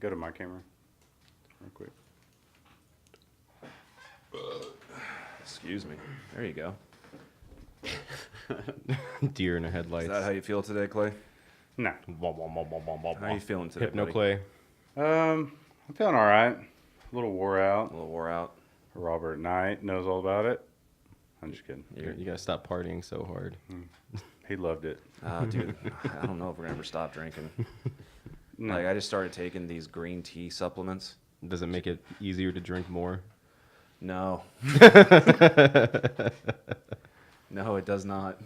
Go to my camera real quick. Excuse me. There you go. Deer in the headlights. Is that how you feel today, Clay? Nah. How are you feeling today, Hypno buddy? Clay. I'm feeling all right. A little wore A out. little wore out. Robert Knight knows all about it. I'm just kidding. You gotta stop partying so hard. He loved it. Dude, I don't know if we're gonna ever stop drinking. No. Like, I just started taking these green tea supplements. Does it make it easier to drink more? No. No, it does not.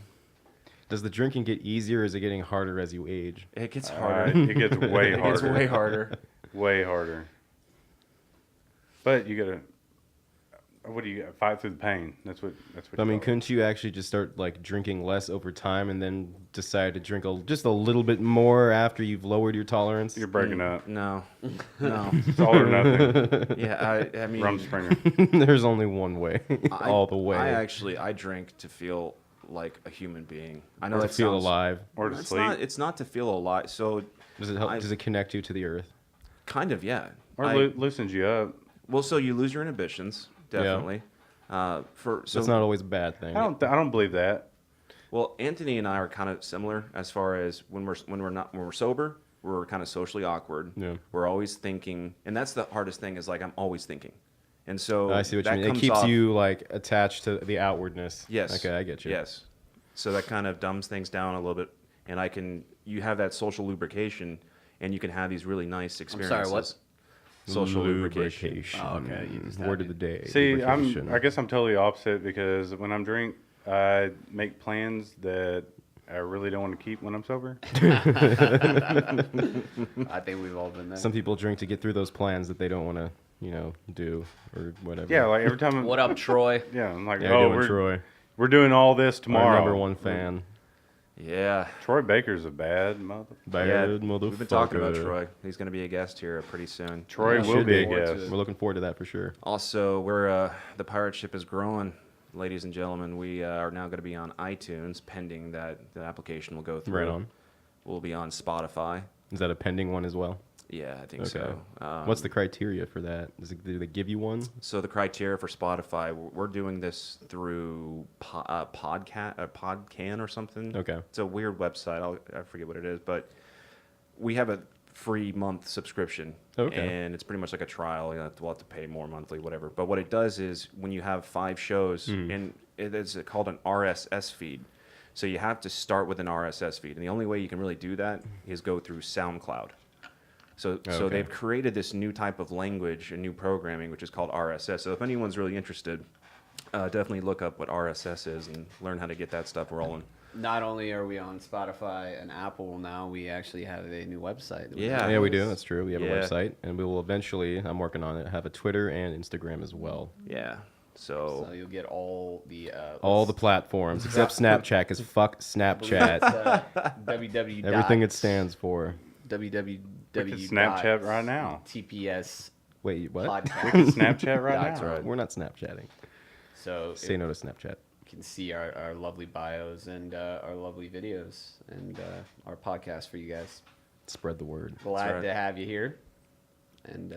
Does the drinking get easier, or is it getting harder as you age? It gets harder. It gets way It harder. gets way harder. Way harder. But you gotta. What do you got? Fight through the pain. That's what. I mean, you call it. couldn't you actually just start like drinking less over time, and then decide to drink just a little bit more after you've lowered your tolerance? You're breaking up. No. No. It's all or nothing. Yeah, I mean, Rumspringa. There's only one way, all the way. I drink to feel like a human being. I know Or to that feel sounds, alive. Or to It's sleep. not. It's not to feel alive. So Does it help? Does it connect you to the earth? kind of, yeah. Or I- loosens you up. well, so you lose your inhibitions, definitely. So That's not always a bad thing. I don't believe that. well, Anthony and I are kind of similar as far as when we're sober, we're kind of socially awkward. Yeah. We're always thinking, and that's the hardest thing is like I'm always thinking, and so I see what you that mean. It comes keeps off- you like attached to the outwardness. Yes. Okay, I get you. Yes. So that kind of dumbs things down a little bit, and you have that social lubrication, and you can have these really nice experiences. what? Social lubrication. Oh, okay, you just Word had of the day. See, lubrication. I guess I'm totally opposite because when I'm drink, I make plans that I really don't want to keep when I'm sober. I think we've all been there. Some people drink to get through those plans that they don't want to, do or whatever. Yeah, like every time. What up, Troy? Yeah, I'm like, Yeah, oh, doing Troy. we're doing all this Our tomorrow. number one fan. Yeah. Troy Baker's a bad mother. Bad Yeah. motherfucker. We've been talking about Troy. He's going to be a guest here pretty soon. Troy Yeah, will should be a be. guest. We're looking forward to that for sure. Also, the pirate ship is growing, ladies and gentlemen. We are now going to be on iTunes, pending that the application will go through. Right on. We'll be on Spotify. Is that a pending one as well? Yeah, I think Okay. so. What's the criteria for that? Do they give you one? So the criteria for Spotify, we're doing this through Podcan or something. Okay. It's a weird website. I forget what it is, but we have a free month subscription. Okay. And it's pretty much like a trial. We'll have to pay more monthly, whatever. But what it does is when you have 5 shows, and it is called an RSS feed. So you have to start with an RSS feed. And the only way you can really do that is go through SoundCloud. So Okay. they've created this new type of language and new programming, which is called RSS. So if anyone's really interested, definitely look up what RSS is and learn how to get that stuff rolling. Not only are we on Spotify and Apple now, we actually have a new website. Yeah. Yeah, we do. That's true. We have Yeah. a website, and we will eventually, I'm working on it, have a Twitter and Instagram as well. Yeah. So So you'll get all the All the platforms, except Snapchat, because fuck Snapchat. www. Everything it stands for. www. We can Snapchat right now. TPS Wait, what? podcast. We can Snapchat right That's now. right. We're not Snapchatting. So Say you no to Snapchat. can see our lovely bios and our lovely videos and our podcast for you guys. Spread the word. Glad right. to have you here. And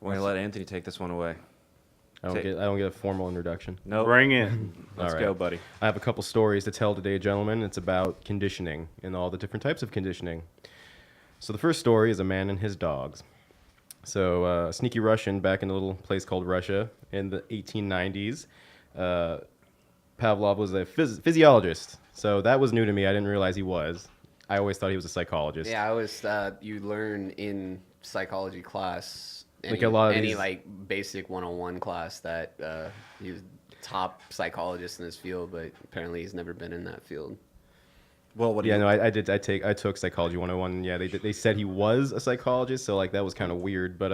we're gonna let Anthony take this one away. I don't get a formal introduction. No, Bring it. let's All go, right. buddy. I have a couple stories to tell today, gentlemen. It's about conditioning and all the different types of conditioning. So the first story is a man and his dogs. So a sneaky Russian back in a little place called Russia in the 1890s. Pavlov was a physiologist. So that was new to me. I didn't realize he was. I always thought he was a psychologist. yeah, I was you learn in psychology class Like a lot of any these- like basic 101 class that he was top psychologist in this field, but apparently he's never been in that field. Well, what do Yeah, you? no, I took Psychology 101. And yeah, they said he was a psychologist, so like that was kind of weird. But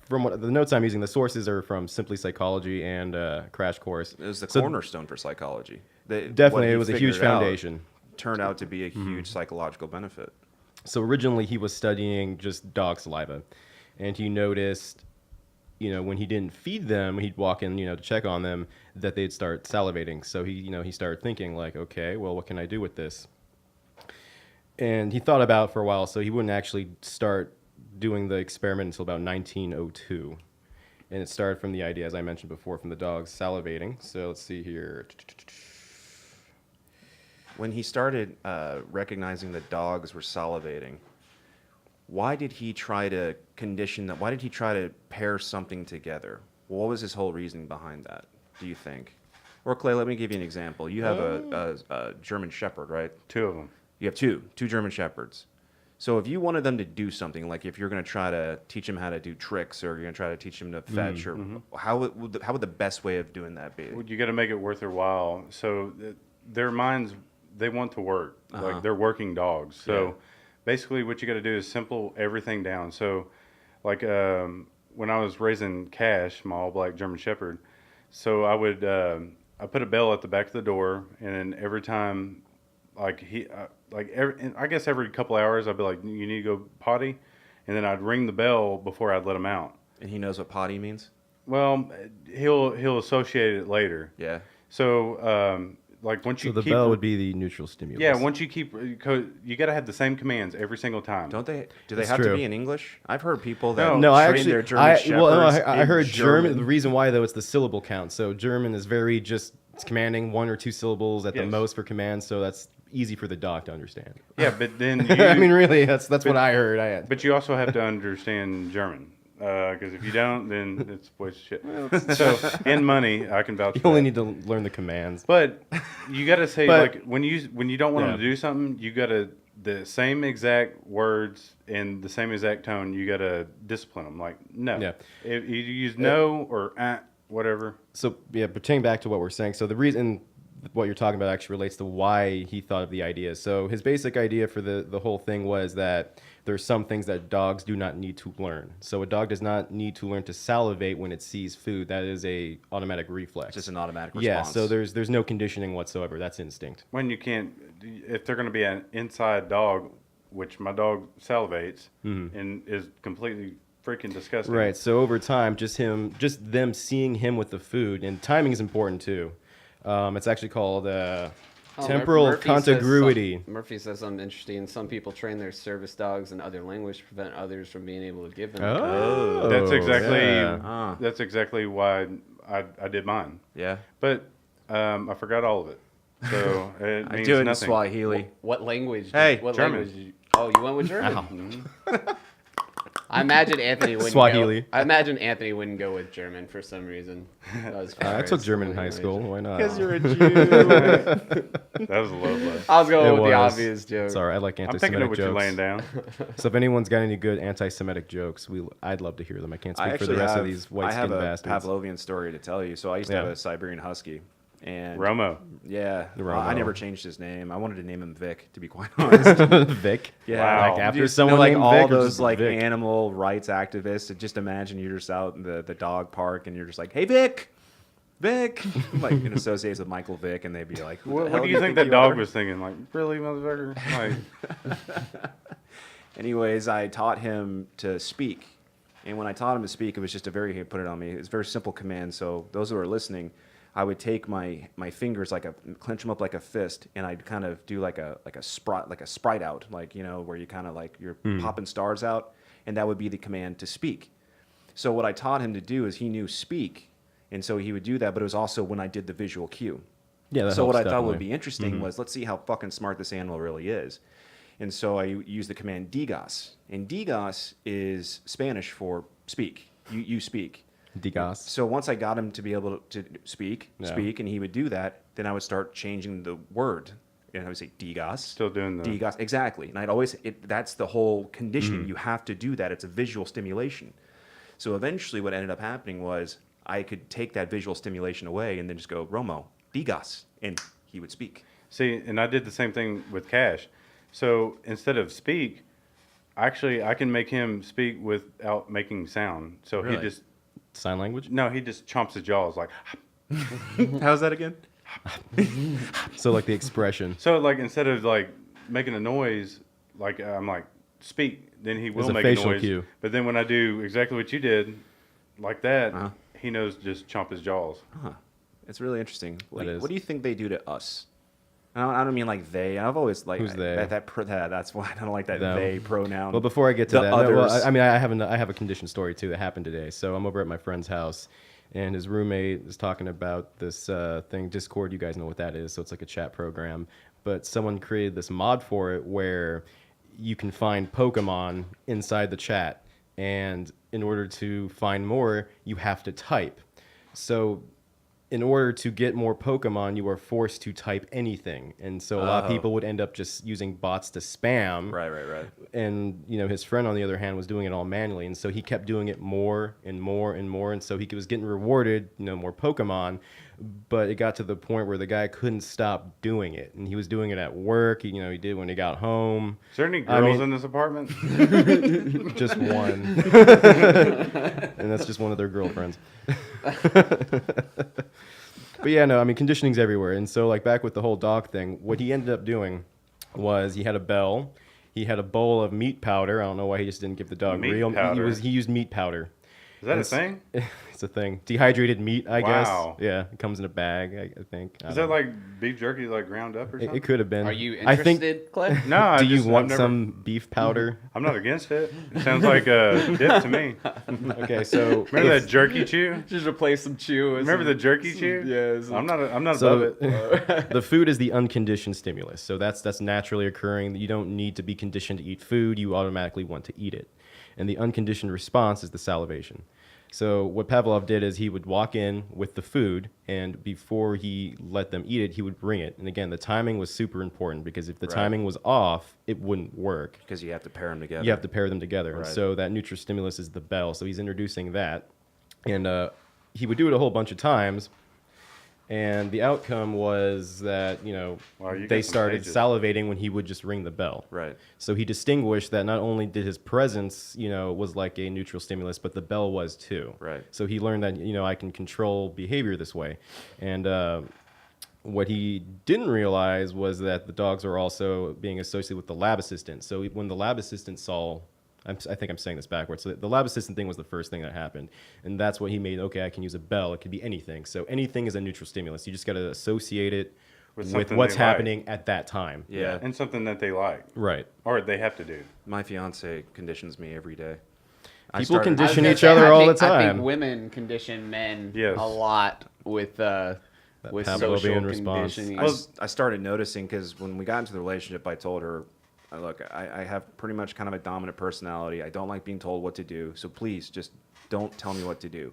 from what the notes I'm using, the sources are from Simply Psychology and Crash Course. It was the So cornerstone for psychology. Definitely, it was a huge foundation. Turned out to be a huge psychological benefit. So originally he was studying just dog saliva, and he noticed, when he didn't feed them, he'd walk in, to check on them, that they'd start salivating. So he started thinking like, okay, well, what can I do with this? And he thought about it for a while, so he wouldn't actually start doing the experiment until about 1902. And it started from the idea, as I mentioned before, from the dogs salivating. So let's see here. When he started recognizing that dogs were salivating, why did he try to condition that? Why did he try to pair something together? What was his whole reasoning behind that, do you think? Or Clay, let me give you an example. You have a German Shepherd, right? 2 of them. You have two German Shepherds. So if you wanted them to do something, like if you're going to try to teach them how to do tricks, or you're going to try to teach them to fetch, or how would the best way of doing that be? Well, you got to make it worth their while. So their minds, they want to work. Like they're working dogs. So Yeah. basically, what you got to do is simple everything down. So, like when I was raising Cash, my all black German Shepherd, so I would I put a bell at the back of the door, and then every time, like I guess every couple hours, I'd be like, "You need to go potty," and then I'd ring the bell before I'd let him out. And he knows what potty means? Well, he'll associate it later. Yeah. So like once So you the keep, bell would be the neutral stimulus. yeah, once you keep, you got to have the same commands every single time. Do they That's have to true. be in English? I've heard people that No, I train actually, their German Shepherds I in heard German. The reason why though, it's the syllable count. So German is very just it's commanding 1 or 2 syllables at the Yes. most for commands. So that's easy for the dog to understand. Yeah, but then you, I mean, really, that's what I heard. but you also have to understand German. Because if you don't, then it's a waste of shit. So, and money, I can vouch You for only that. need to learn the commands. But you got to say, But- like, when you don't want them to Yeah. do something, you got to, the same exact words and the same exact tone, you got to discipline them. Like, no. Yeah. If you use no or whatever. So yeah, pertaining back to what we're saying. So the reason what you're talking about actually relates to why he thought of the idea. So his basic idea for the whole thing was that there's some things that dogs do not need to learn. So a dog does not need to learn to salivate when it sees food. That is a automatic reflex. It's just an automatic response. Yeah, so there's no conditioning whatsoever. That's instinct. When you can't, if they're going to be an inside dog, which my dog salivates and is completely freaking disgusting. Right. So over time, just them seeing him with the food, and timing is important too. It's actually called temporal Murphy contiguity. Murphy says something interesting. Some people train their service dogs in other language to prevent others from being able to give them. Oh, That's exactly yeah. that's exactly why I did mine. Yeah. But I forgot all of it. So it I means do it in nothing. Swahili. What language? Hey, what German. language? Oh, you went with German. Mhm. I imagine Anthony wouldn't Swahili. go. I imagine Anthony wouldn't go with German for some reason. As far I took as German in high language. school. Why not? a Jew. That was a low blow. I was going It with the was. obvious joke. Sorry, I like I'm thinking anti-Semitic of what you're jokes. laying down. So if anyone's got any good anti-Semitic jokes, I'd love to hear them. I can't I speak for actually the rest have, of these I white-skinned have a bastards. Pavlovian story to tell you. So I used to Yeah. have a Siberian Husky. And Romo. yeah, Romo. I never changed his name. I wanted to name him Vic, to be quite honest. Vic. Yeah, Wow. Like after Just, someone like named all Vic, or those just like Vic? animal rights activists. And just imagine you're just out in the dog park and you're just like, "Hey Vic, Vic," like in associates with Michael Vick, and they'd be like, "Who the What hell do you think that you dog are?" was thinking? Like, really, motherfucker? Like, Anyways, I taught him to speak, and when I taught him to speak, it was just a very he put it on me. It's a very simple command. So those who are listening, I would take my fingers clench them up like a fist, and I'd kind of do like a sprite out, like where you kind of like you're popping stars out, and that would be the command to speak. So what I taught him to do is he knew speak, and so he would do that, but it was also when I did the visual cue. Yeah, that So what I helps, thought would definitely. be interesting was let's see how fucking smart this animal really is. And so I used the command digas. And digas is Spanish for speak. You speak. Digas. So once I got him to be able to speak, Yeah. and he would do that, then I would start changing the word. And I would say digas. still doing the. Digas, exactly. And I'd always, that's the whole conditioning. You have to do that. It's a visual stimulation. So eventually what ended up happening was I could take that visual stimulation away and then just go, Romo, digas, and he would speak. See, and I did the same thing with Cash. So instead of speak, actually, I can make him speak without making sound. So Really? he just, Sign language. no, he just chomps his jaws like. How's that again? So like the expression. So like instead of like making a noise, like I'm like speak, then he will a make a facial noise. cue. But then when I do exactly what you did, like that, Uh-huh. he knows just chomp his jaws. Huh. It's really interesting. That is. What do you think they do to us? I don't mean like they. I've always like Who's they? That's why I don't like that Them. they pronoun. Well, before I get to The that, no, well, others. I mean, I have a condition story too that happened today. So I'm over at my friend's house, and his roommate is talking about this thing, Discord. You guys know what that is. So it's like a chat program, but someone created this mod for it where you can find Pokemon inside the chat, and in order to find more, you have to type. So in order to get more Pokemon, you are forced to type anything. And so a lot of Oh. people would end up just using bots to spam. Right. And, his friend, on the other hand, was doing it all manually. And so he kept doing it more and more and more. And so he was getting rewarded, more Pokemon. But it got to the point where the guy couldn't stop doing it. And he was doing it at work. He did when he got home. Is there any I girls mean- in this apartment? Just one. And that's just one of their girlfriends. But yeah, no, I mean, conditioning's everywhere. And so, like, back with the whole dog thing, what he ended up doing was he had a bell. He had a bowl of meat powder. I don't know why he just didn't give the dog Meat real. powder? He used meat powder. Is that a It's- thing? It's a thing. Dehydrated meat, I Wow. guess. Yeah, it comes in a bag, I think. I Is don't that know. like beef jerky, like ground up or something? It could have been. Are you I think. interested, Clay? No, Do you I've want never- some beef powder? I'm not against it. It sounds like a dip to me. Okay, so Remember that jerky chew? Just replace some chew. Remember the jerky chew? Yeah. I'm not So above it. the food is the unconditioned stimulus. So that's naturally occurring. You don't need to be conditioned to eat food. You automatically want to eat it. And the unconditioned response is the salivation. So what Pavlov did is he would walk in with the food, and before he let them eat it, he would bring it. And again, the timing was super important, because if the Right. timing was off, it wouldn't work. Because you have to pair them together. You have to pair them together. And Right. so that nutrostimulus is the bell. So he's introducing that. And he would do it a whole bunch of times. And the outcome was that, Wow, you they got some started pages. salivating when he would just ring the bell. Right. So he distinguished that not only did his presence, was like a neutral stimulus, but the bell was too. Right. So he learned that, I can control behavior this way. And what he didn't realize was that the dogs are also being associated with the lab assistant. So when the lab assistant saw, I think I'm saying this backwards. So the lab assistant thing was the first thing that happened. And that's what he made, okay, I can use a bell. It could be anything. So anything is a neutral stimulus. You just got to associate it With with something what's they like. happening at that time. Yeah. And something that they like, Right. or they have to do. My fiance conditions me every day. People I condition was gonna each say, other I all think- the I time. think women condition men Yes. a lot with Pavlovian social response. conditioning. I started noticing because when we got into the relationship, I told her, look, I have pretty much kind of a dominant personality. I don't like being told what to do. So please just don't tell me what to do.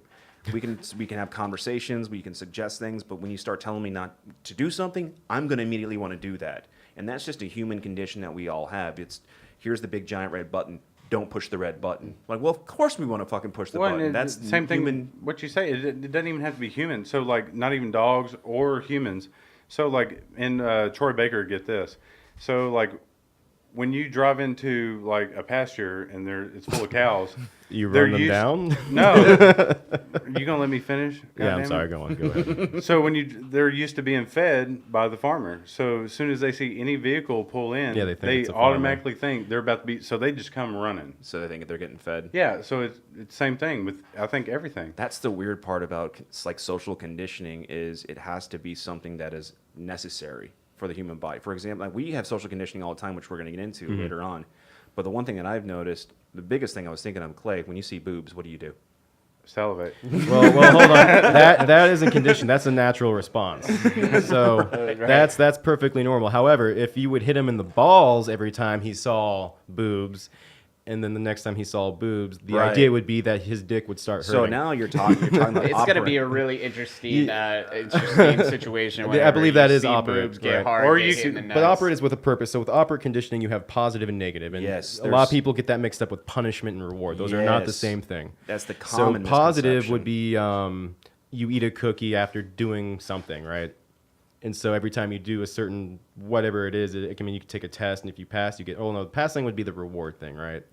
We can have conversations, we can suggest things, but when you start telling me not to do something, I'm going to immediately want to do that. And that's just a human condition that we all have. It's, here's the big giant red button. Don't push the red button. Like, well, of course we want to fucking push the button. That's the same thing. human. What you say, it doesn't even have to be human. So like, not even dogs or humans. So like in Troy Baker, get this. So like, when you drive into like a pasture and it's full of cows, You they're run them used- down? No, you gonna let me finish? Yeah, I'm Goddammit. sorry. Go on. Go ahead. So they're used to being fed by the farmer. So as soon as they see any vehicle pull in, Yeah, they think it's a farmer. automatically think they're about to be. So they just come running. So they think they're getting fed. Yeah. So it's same thing with I think everything. That's the weird part about like social conditioning is it has to be something that is necessary for the human body. For example, like we have social conditioning all the time, which we're going to get into Mm-hmm. later on. But the one thing that I've noticed, the biggest thing I was thinking of, Clay, when you see boobs, what do you do? Salivate. Well, hold on. That isn't conditioned. That's a natural response. So that's perfectly normal. However, if you would hit him in the balls every time he saw boobs, and then the next time he saw boobs, the Right. idea would be that his dick would start hurting. So now you're talking about It's going to be a operant. really interesting situation. I whenever believe you that is see operant, boobs get right. hard, Or get you hit in could- the But nuts. operant is with a purpose. So with operant conditioning, you have positive and negative, and Yes, a lot of there's- people get that mixed up with punishment and reward. Those are not the Yes. same thing. That's the So common positive would misconception. be you eat a cookie after doing something, right? And so every time you do a certain whatever it is, I mean, you can take a test, and if you pass, you get. Oh no, passing would be the reward thing, right?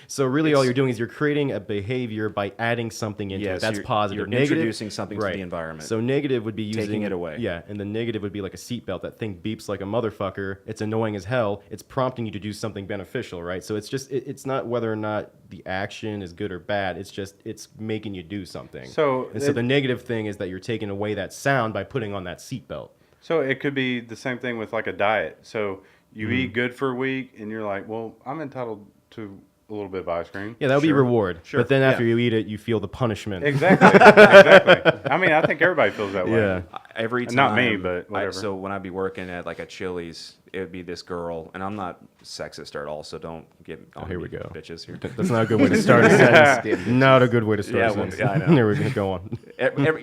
So really, all you're doing is you're creating a behavior by adding something into Yes, it. That's you're- positive. you're Negative, introducing something to the environment. So negative would be using Taking it away. Yeah, and the negative would be like a seatbelt. That thing beeps like a motherfucker. It's annoying as hell. It's prompting you to do something beneficial, right? So it's just it's not whether or not the action is good or bad. It's just it's making you do something. So and so it- the negative thing is that you're taking away that sound by putting on that seatbelt. So it could be the same thing with like a diet. So you Mm-hmm. eat good for a week, and you're like, well, I'm entitled to a little bit of ice cream. Yeah, that would be Sure. reward. Sure. But then after Yeah. you eat it, you feel the punishment. Exactly. Exactly. I mean, I think everybody feels that way. Yeah. Every time. Not me, but whatever. So when I'd be working at like a Chili's, it would be this girl, and I'm not sexist at all, so don't get on here me, we go. bitches here. That's not a good way to start a sentence. Not a good way to start Yeah, a well, sentence. yeah, I know. There we're gonna go on.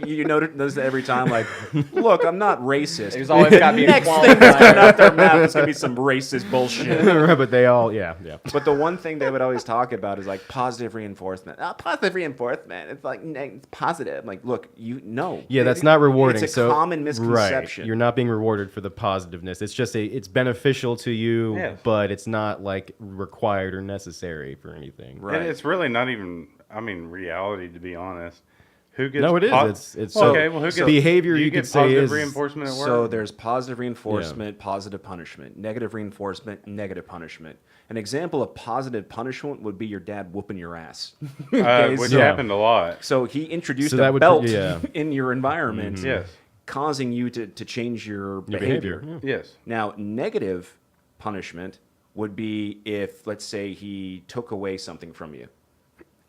You notice that every time, like, look, I'm not racist. There's always got to be Next equality. thing that's coming out their mouth is gonna be some racist bullshit. Right, but they all, yeah. But the one thing they would always talk about is like positive reinforcement. Positive reinforcement. It's like it's positive. Like, look, no. Yeah, that's not rewarding. It's a so, common misconception. Right, you're not being rewarded for the positiveness. It's just it's beneficial to you, Yes. but it's not like required or necessary for anything. Right. And it's really not even, I mean, reality, to be honest. Who gets No, it is. po- It's well, so okay, well, who gets behavior do you get could say positive is- reinforcement at work? So there's positive reinforcement, positive punishment, negative reinforcement, negative punishment. An example of positive punishment would be your dad whooping your ass. Okay, which so, Yeah. happened a lot. so he introduced So that a would- belt yeah. in your environment, Yes. causing you to change your Your behavior. behavior. Yes. Now, negative punishment would be if, let's say, he took away something from you.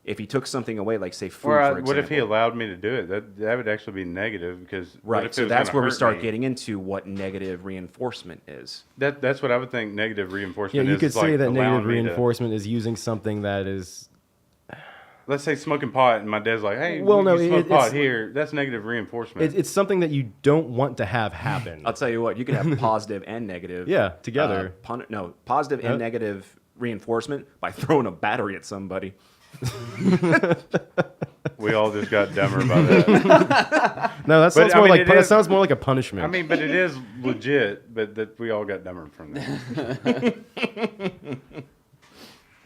If he took something away, like say food, Or for example. what if he allowed me to do it? That would actually be negative because what Right. if it So was that's gonna where we hurt start me? getting into what negative reinforcement is. That's what I would think negative Yeah, reinforcement you is. could say like that allowing negative me to- reinforcement is using something that is. Let's say smoking pot, and my dad's like, "Hey, Well, no, you smoke it's- pot here." That's negative reinforcement. It's something that you don't want to have happen. I'll tell you what, you can have positive and negative. Yeah, together. Positive and Yep. negative reinforcement by throwing a battery at somebody. We all just got dumber by that. No, that sounds I more mean, like it that is- sounds more like a punishment. I mean, but it is legit. But that we all got dumber from that.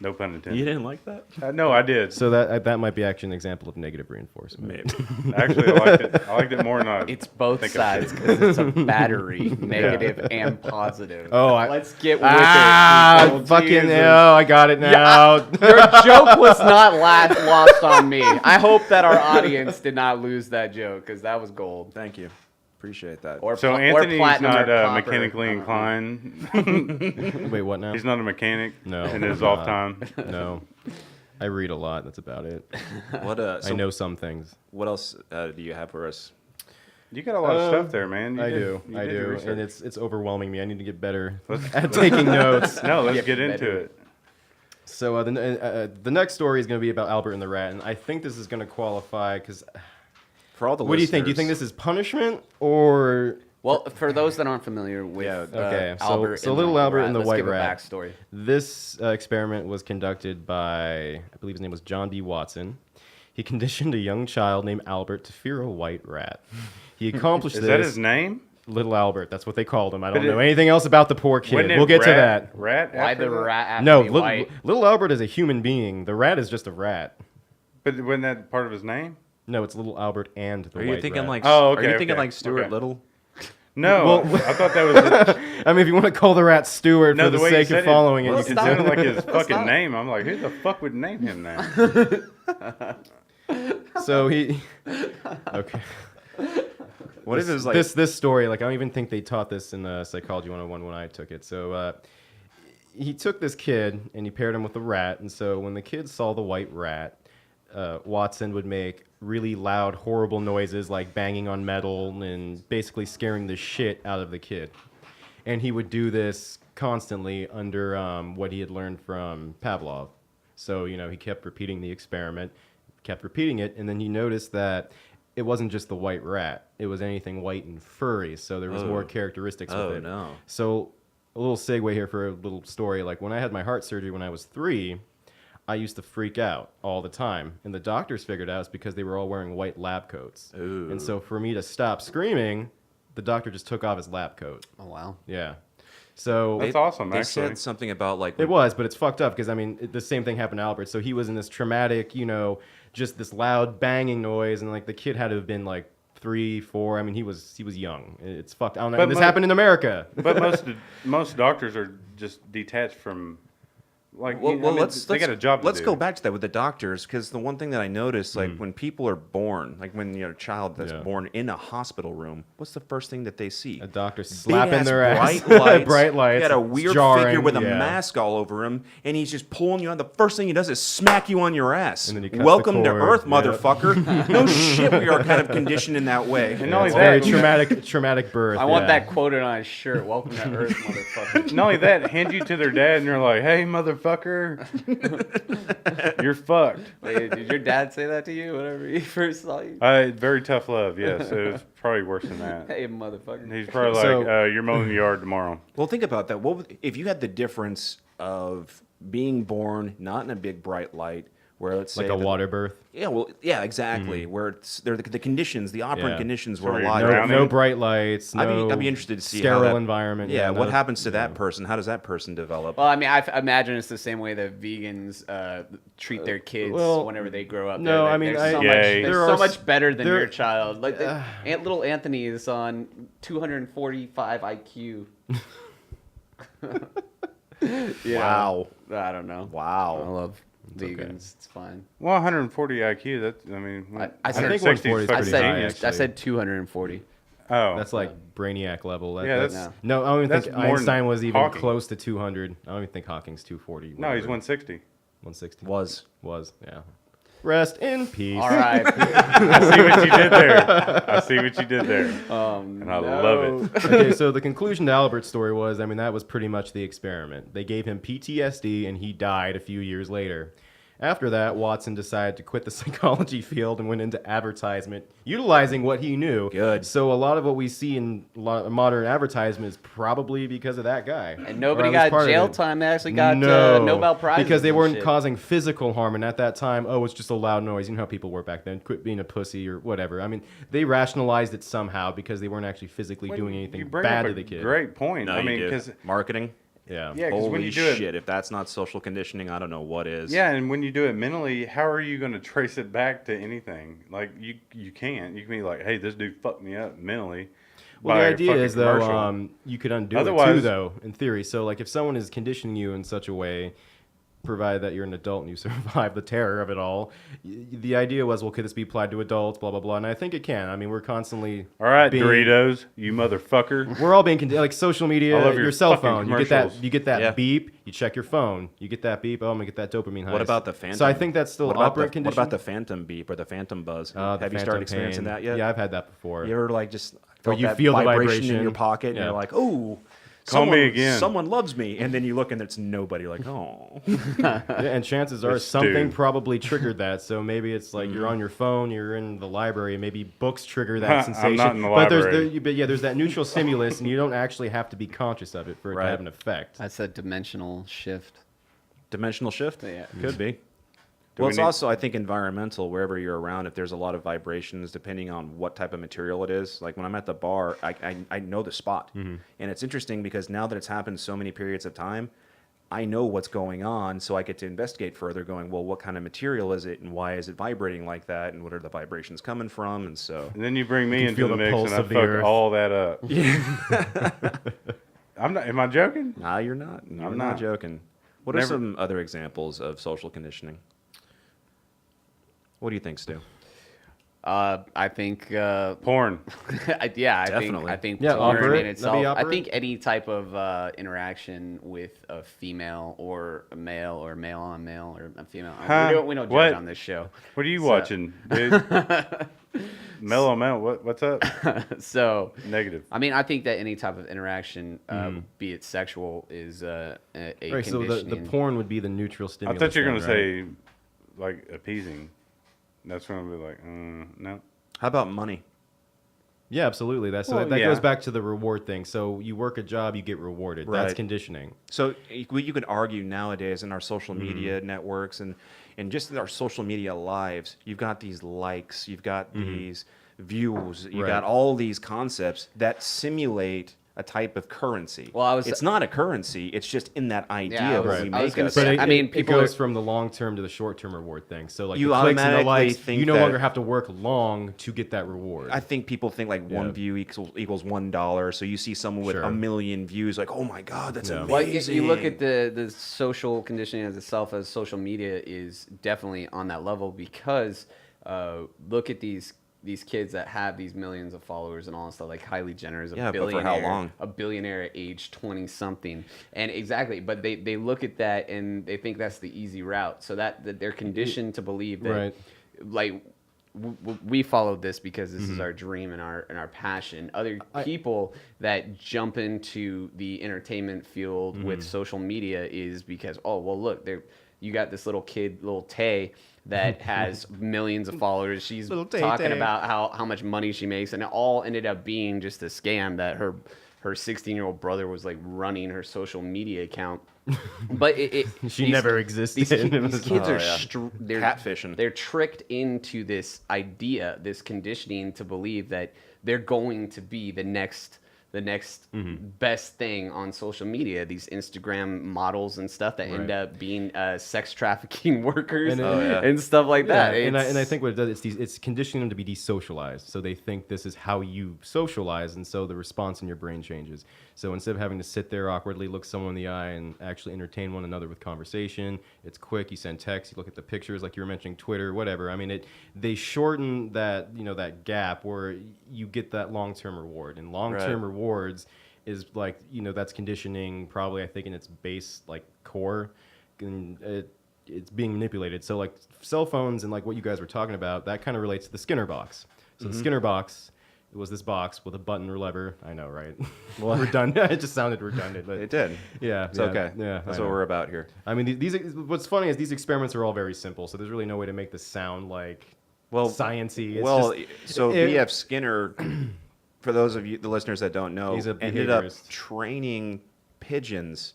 No pun intended. didn't like that? No, I did. so that might be actually an example of negative reinforcement. Maybe. Actually, I liked it. I liked it more than I. It's both think I sides because it's a battery, negative and positive. Oh, Let's get with Ah, it. people. fucking Jesus. hell! I got it now. Your joke was not lost on me. I hope that our audience did not lose that joke because that was gold. Thank you. Appreciate that. Or So pla- or Anthony's platinum not or copper. mechanically inclined. Wait, what now? He's not a mechanic. No, In his he's off not. time. No, I read a lot. That's about it. What I know some things. What else do you have for us? You got a lot of stuff there, man. You I did- do, you I did your do, research. and it's overwhelming me. I need to get better Let's- at taking notes. No, let's Get get into better. it. So the next story is going to be about Albert and the Rat, and I think this is going to qualify because. For all the What do you think? Do you think listeners- this is punishment or Well, for those that aren't familiar with okay, so- Albert so and little the Albert rat, and the let's white give rat. a backstory. this experiment was conducted by, I believe his name was John B. Watson. He conditioned a young child named Albert to fear a white rat. He accomplished Is this. that his name? Little Albert. That's what they called him. I don't But know it- anything else about the poor kid. Wasn't it We'll get to rat- that. Rat. Why after the that? rat have to No, be little, white? little Albert is a human being. The rat is just a rat. But wasn't that part of his name? No, it's Little Albert and the Are white you thinking rat. like? Oh, Are okay, you thinking okay, like Stuart okay. Little? No, I thought that was. I mean, if you want to call the rat Stewart No, for the the way you sake said of following it, it, it you sounded can like do his fucking name. I'm like, who the fuck would name him that? it. So he. Okay. What if it was like? this story? Like I don't even think they taught this in Psychology 101 when I took it. So he took this kid and he paired him with a rat. And so when the kid saw the white rat, Watson would make really loud, horrible noises like banging on metal and basically scaring the shit out of the kid. And he would do this constantly under what he had learned from Pavlov. So, you know, he kept repeating the experiment, kept repeating it, and then he noticed that it wasn't just the white rat. It was anything white and furry, so there was more characteristics Oh, with it. no. So a little segue here for a little story. Like when I had my heart surgery when I was 3, I used to freak out all the time. And the doctors figured out it's because they were all wearing white lab coats. Ooh. And so for me to stop screaming, the doctor just took off his lab coat. Oh wow. Yeah. So That's awesome, They actually. said something about like it was, but it's fucked up because I mean, the same thing happened to Albert. So he was in this traumatic, you know, just this loud banging noise, and like the kid had to have been like 3, 4. I mean, he was young. It's fucked. I don't know. But And this mo- happened in America. But most doctors are just detached from Like, Well, you know, I mean, let's they got a job to let's do. go back to that with the doctors, because the one thing that I noticed, like when people are born, like when you're a child that's Yeah. born in a hospital room, what's the first thing that they see? A doctor slapping Big-ass their ass. bright lights. Bright lights. Got a it's weird jarring, figure with a yeah. mask all over him, and he's just pulling you on. The first thing he does is smack you on your ass. And then he cuts the Welcome to cord. Earth, Yeah. motherfucker. No shit, we are kind of conditioned in that way. And not only It's a very that, traumatic birth. I want yeah. that quoted on his shirt. Welcome to Earth, motherfucker. not only that, hand you to their dad, and you're like, "Hey, motherfucker, you're fucked." Wait, did your dad say that to you whenever he first saw you? Very tough love. Yes, it was probably worse than that. Hey, motherfucker. He's probably like, So- "You're mowing the yard tomorrow." Well, think about that. What if you had the difference of being born not in a big bright light, where let's say Like a that- water birth. Yeah, well, yeah, exactly. Where it's the conditions, the operant Yeah. conditions So were you're alive. No, drowning? no bright lights. No I'd be interested to see sterile how that, environment. Yeah, what no- happens to that person? How does that person develop? Well, I mean, I imagine it's the same way that vegans treat their kids well, whenever they grow up. no, They're- I mean, they're I- so, Yay. much, There they're are so s- much better than there- your child. Like, Aunt Little Anthony is on 245 IQ. Yeah. Wow. I don't know. I Wow. love okay. vegans. It's fine. Well, 140 IQ. That's, I mean, I think 160 is 140 is I fucking pretty high, genius. actually. I said 240. Oh, That's like Brainiac level. That, Yeah, that's, that's- no, I don't even that's think more than Einstein was even Hawking. close to 200. I don't even think Hawking's 240. no, he's whatever. 160. 160. Was. Was, yeah. Rest in peace. All right. I see what you did there. I see what you did there, and I love it. Okay, so the conclusion to Albert's story was, I mean, that was pretty much the experiment. They gave him PTSD, and he died a few years later. After that, Watson decided to quit the psychology field and went into advertisement, utilizing what he knew. Good. So a lot of what we see in modern advertisement is probably because of that guy. And nobody Or at least got part of jail it. time. They actually got No, Nobel Prizes. because they and weren't shit. causing physical harm. And at that time, oh, it's just a loud noise. You know how people were back then. Quit being a pussy or whatever. I mean, they rationalized it somehow because they weren't actually physically doing You anything bring bad up to a the kid. Great point. No, I mean, you do. because Marketing. Yeah. yeah, because when Holy you do shit! it, If that's not social conditioning, I don't know what is. yeah, and when you do it mentally, how are you going to trace it back to anything? Like you can't. You can be like, hey, this dude fucked me up mentally. Well, by the a idea fucking is though, commercial. you could undo it too, Otherwise- though, in theory. So, like, if someone is conditioning you in such a way, provided that you're an adult and you survive the terror of it all, the idea was, well, could this be applied to adults? Blah blah blah. And I think it can. I mean, we're constantly All right, being- Doritos, you motherfucker. We're all being like social media, I love your your cell fucking phone. commercials. You get that Yeah. beep. You check your phone. You get that beep. Oh, I'm gonna get that dopamine high. What about the phantom? So I think that's still what about operant the, condition. What about the phantom beep or the phantom buzz? The Have you phantom started experiencing pain. that yet? Yeah, I've had that before. You ever like just Or felt you that feel the vibration vibration. in your pocket, and Yeah. you're like, "Oh, Call me someone, again." Someone loves me," and then you look and it's nobody. Like, "Oh, Yeah, and chances are It's something Stu. probably triggered that. So maybe it's like you're on your phone, you're in the library, maybe books trigger that I'm sensation. not in the but library. there's that neutral stimulus, and you don't actually have to be conscious of it for it Right. to have an effect. That's a dimensional shift. dimensional shift." Yeah. Could be. Do Well, we it's need- also, I think, environmental. Wherever you're around, if there's a lot of vibrations, depending on what type of material it is. Like when I'm at the bar, I know the spot, and it's interesting because now that it's happened so many periods of time, I know what's going on, so I get to investigate further. Going, well, what kind of material is it, and why is it vibrating like that, and what are the vibrations coming from, and so. And then you bring me can into feel the the mix, pulse and I of the fuck earth. all that up. I'm not. Am I joking? Nah, you're not. You're I'm not not. joking. What are Never- some other examples of social conditioning? What do you think, Stu? I think. Porn. Yeah, Definitely. I think Yeah, porn operate. in That'd itself. be I operate. think any type of interaction with a female or a male or male on male or a female. Huh? We don't judge What? on this show. What are you So- watching, dude? Mellow Mel. What's up? So, Negative. I mean, I think that any type of interaction, be it sexual, is a Right. So the conditioning. porn would be the neutral I stimulus. thought you were then, gonna right? say like appeasing. That's when I'd be like, no. How about money? Yeah, absolutely. That Well, that yeah. goes back to the reward thing. So you work a job, you get rewarded. That's Right. conditioning. So you could argue nowadays in our social media networks and just in our social media lives, you've got these likes, you've got these views, you've Right. got all these concepts that simulate a type of currency. Well, it's not a currency. It's just in that idea I was- that we I was make gonna us. say, But I mean, it people goes are- from the long term to the short term reward thing. So like You the clicks and the automatically likes, think you no that- longer have to work long to get that reward. I think people think like one Yeah. view equals $1. So you see someone with Sure. a million views, like, oh my god, that's Yeah. amazing. Well, you look at the social conditioning as itself as social media is definitely on that level because look at these kids that have these millions of followers and all that stuff. Like Kylie Jenner is a Yeah, but for billionaire. how long? A billionaire at age 20 something, and exactly. But they look at that and they think that's the easy route. So that they're conditioned to believe that, Right. like. We followed this because this is Mm-hmm. our dream and our passion. Other people that jump into the entertainment field Mm-hmm. with social media is because, oh well, look, you got this little kid, little Tay, that has millions of followers. She's Little Tay talking Tay. about how much money she makes, and it all ended up being just a scam that her 16-year-old brother was like running her social media account. But She never existed. These, It these was- kids Oh, are yeah. they're Catfishing. They're tricked into this idea, this conditioning to believe that they're going to be the next best thing on social media. These Instagram models and stuff that end Right. up being sex trafficking workers And and stuff like that. Yeah, and I It's- think what it does, it's conditioning them to be desocialized. So they think this is how you socialize, and so the response in your brain changes. So instead of having to sit there awkwardly, look someone in the eye, and actually entertain one another with conversation, it's quick. You send text, you look at the pictures, like you were mentioning, Twitter, whatever. I mean, they shorten that that gap where you get that long-term reward, and long-term Right. rewards is like that's conditioning probably I think in its base like core, and it's being manipulated. So like cell phones and like what you guys were talking about, that kind of relates to the Skinner box. So the Skinner box, it was this box with a button or lever. I know, right? Well, redundant. It just sounded redundant, but It did. yeah, It's yeah, okay. Yeah, That's I what know. we're about here. I mean, these what's funny is these experiments are all very simple. So there's really no way to make this sound like science-y. It's well, just, so it- V.F. Skinner, for those of you, the listeners that don't know, He's a ended up behaviorist. training pigeons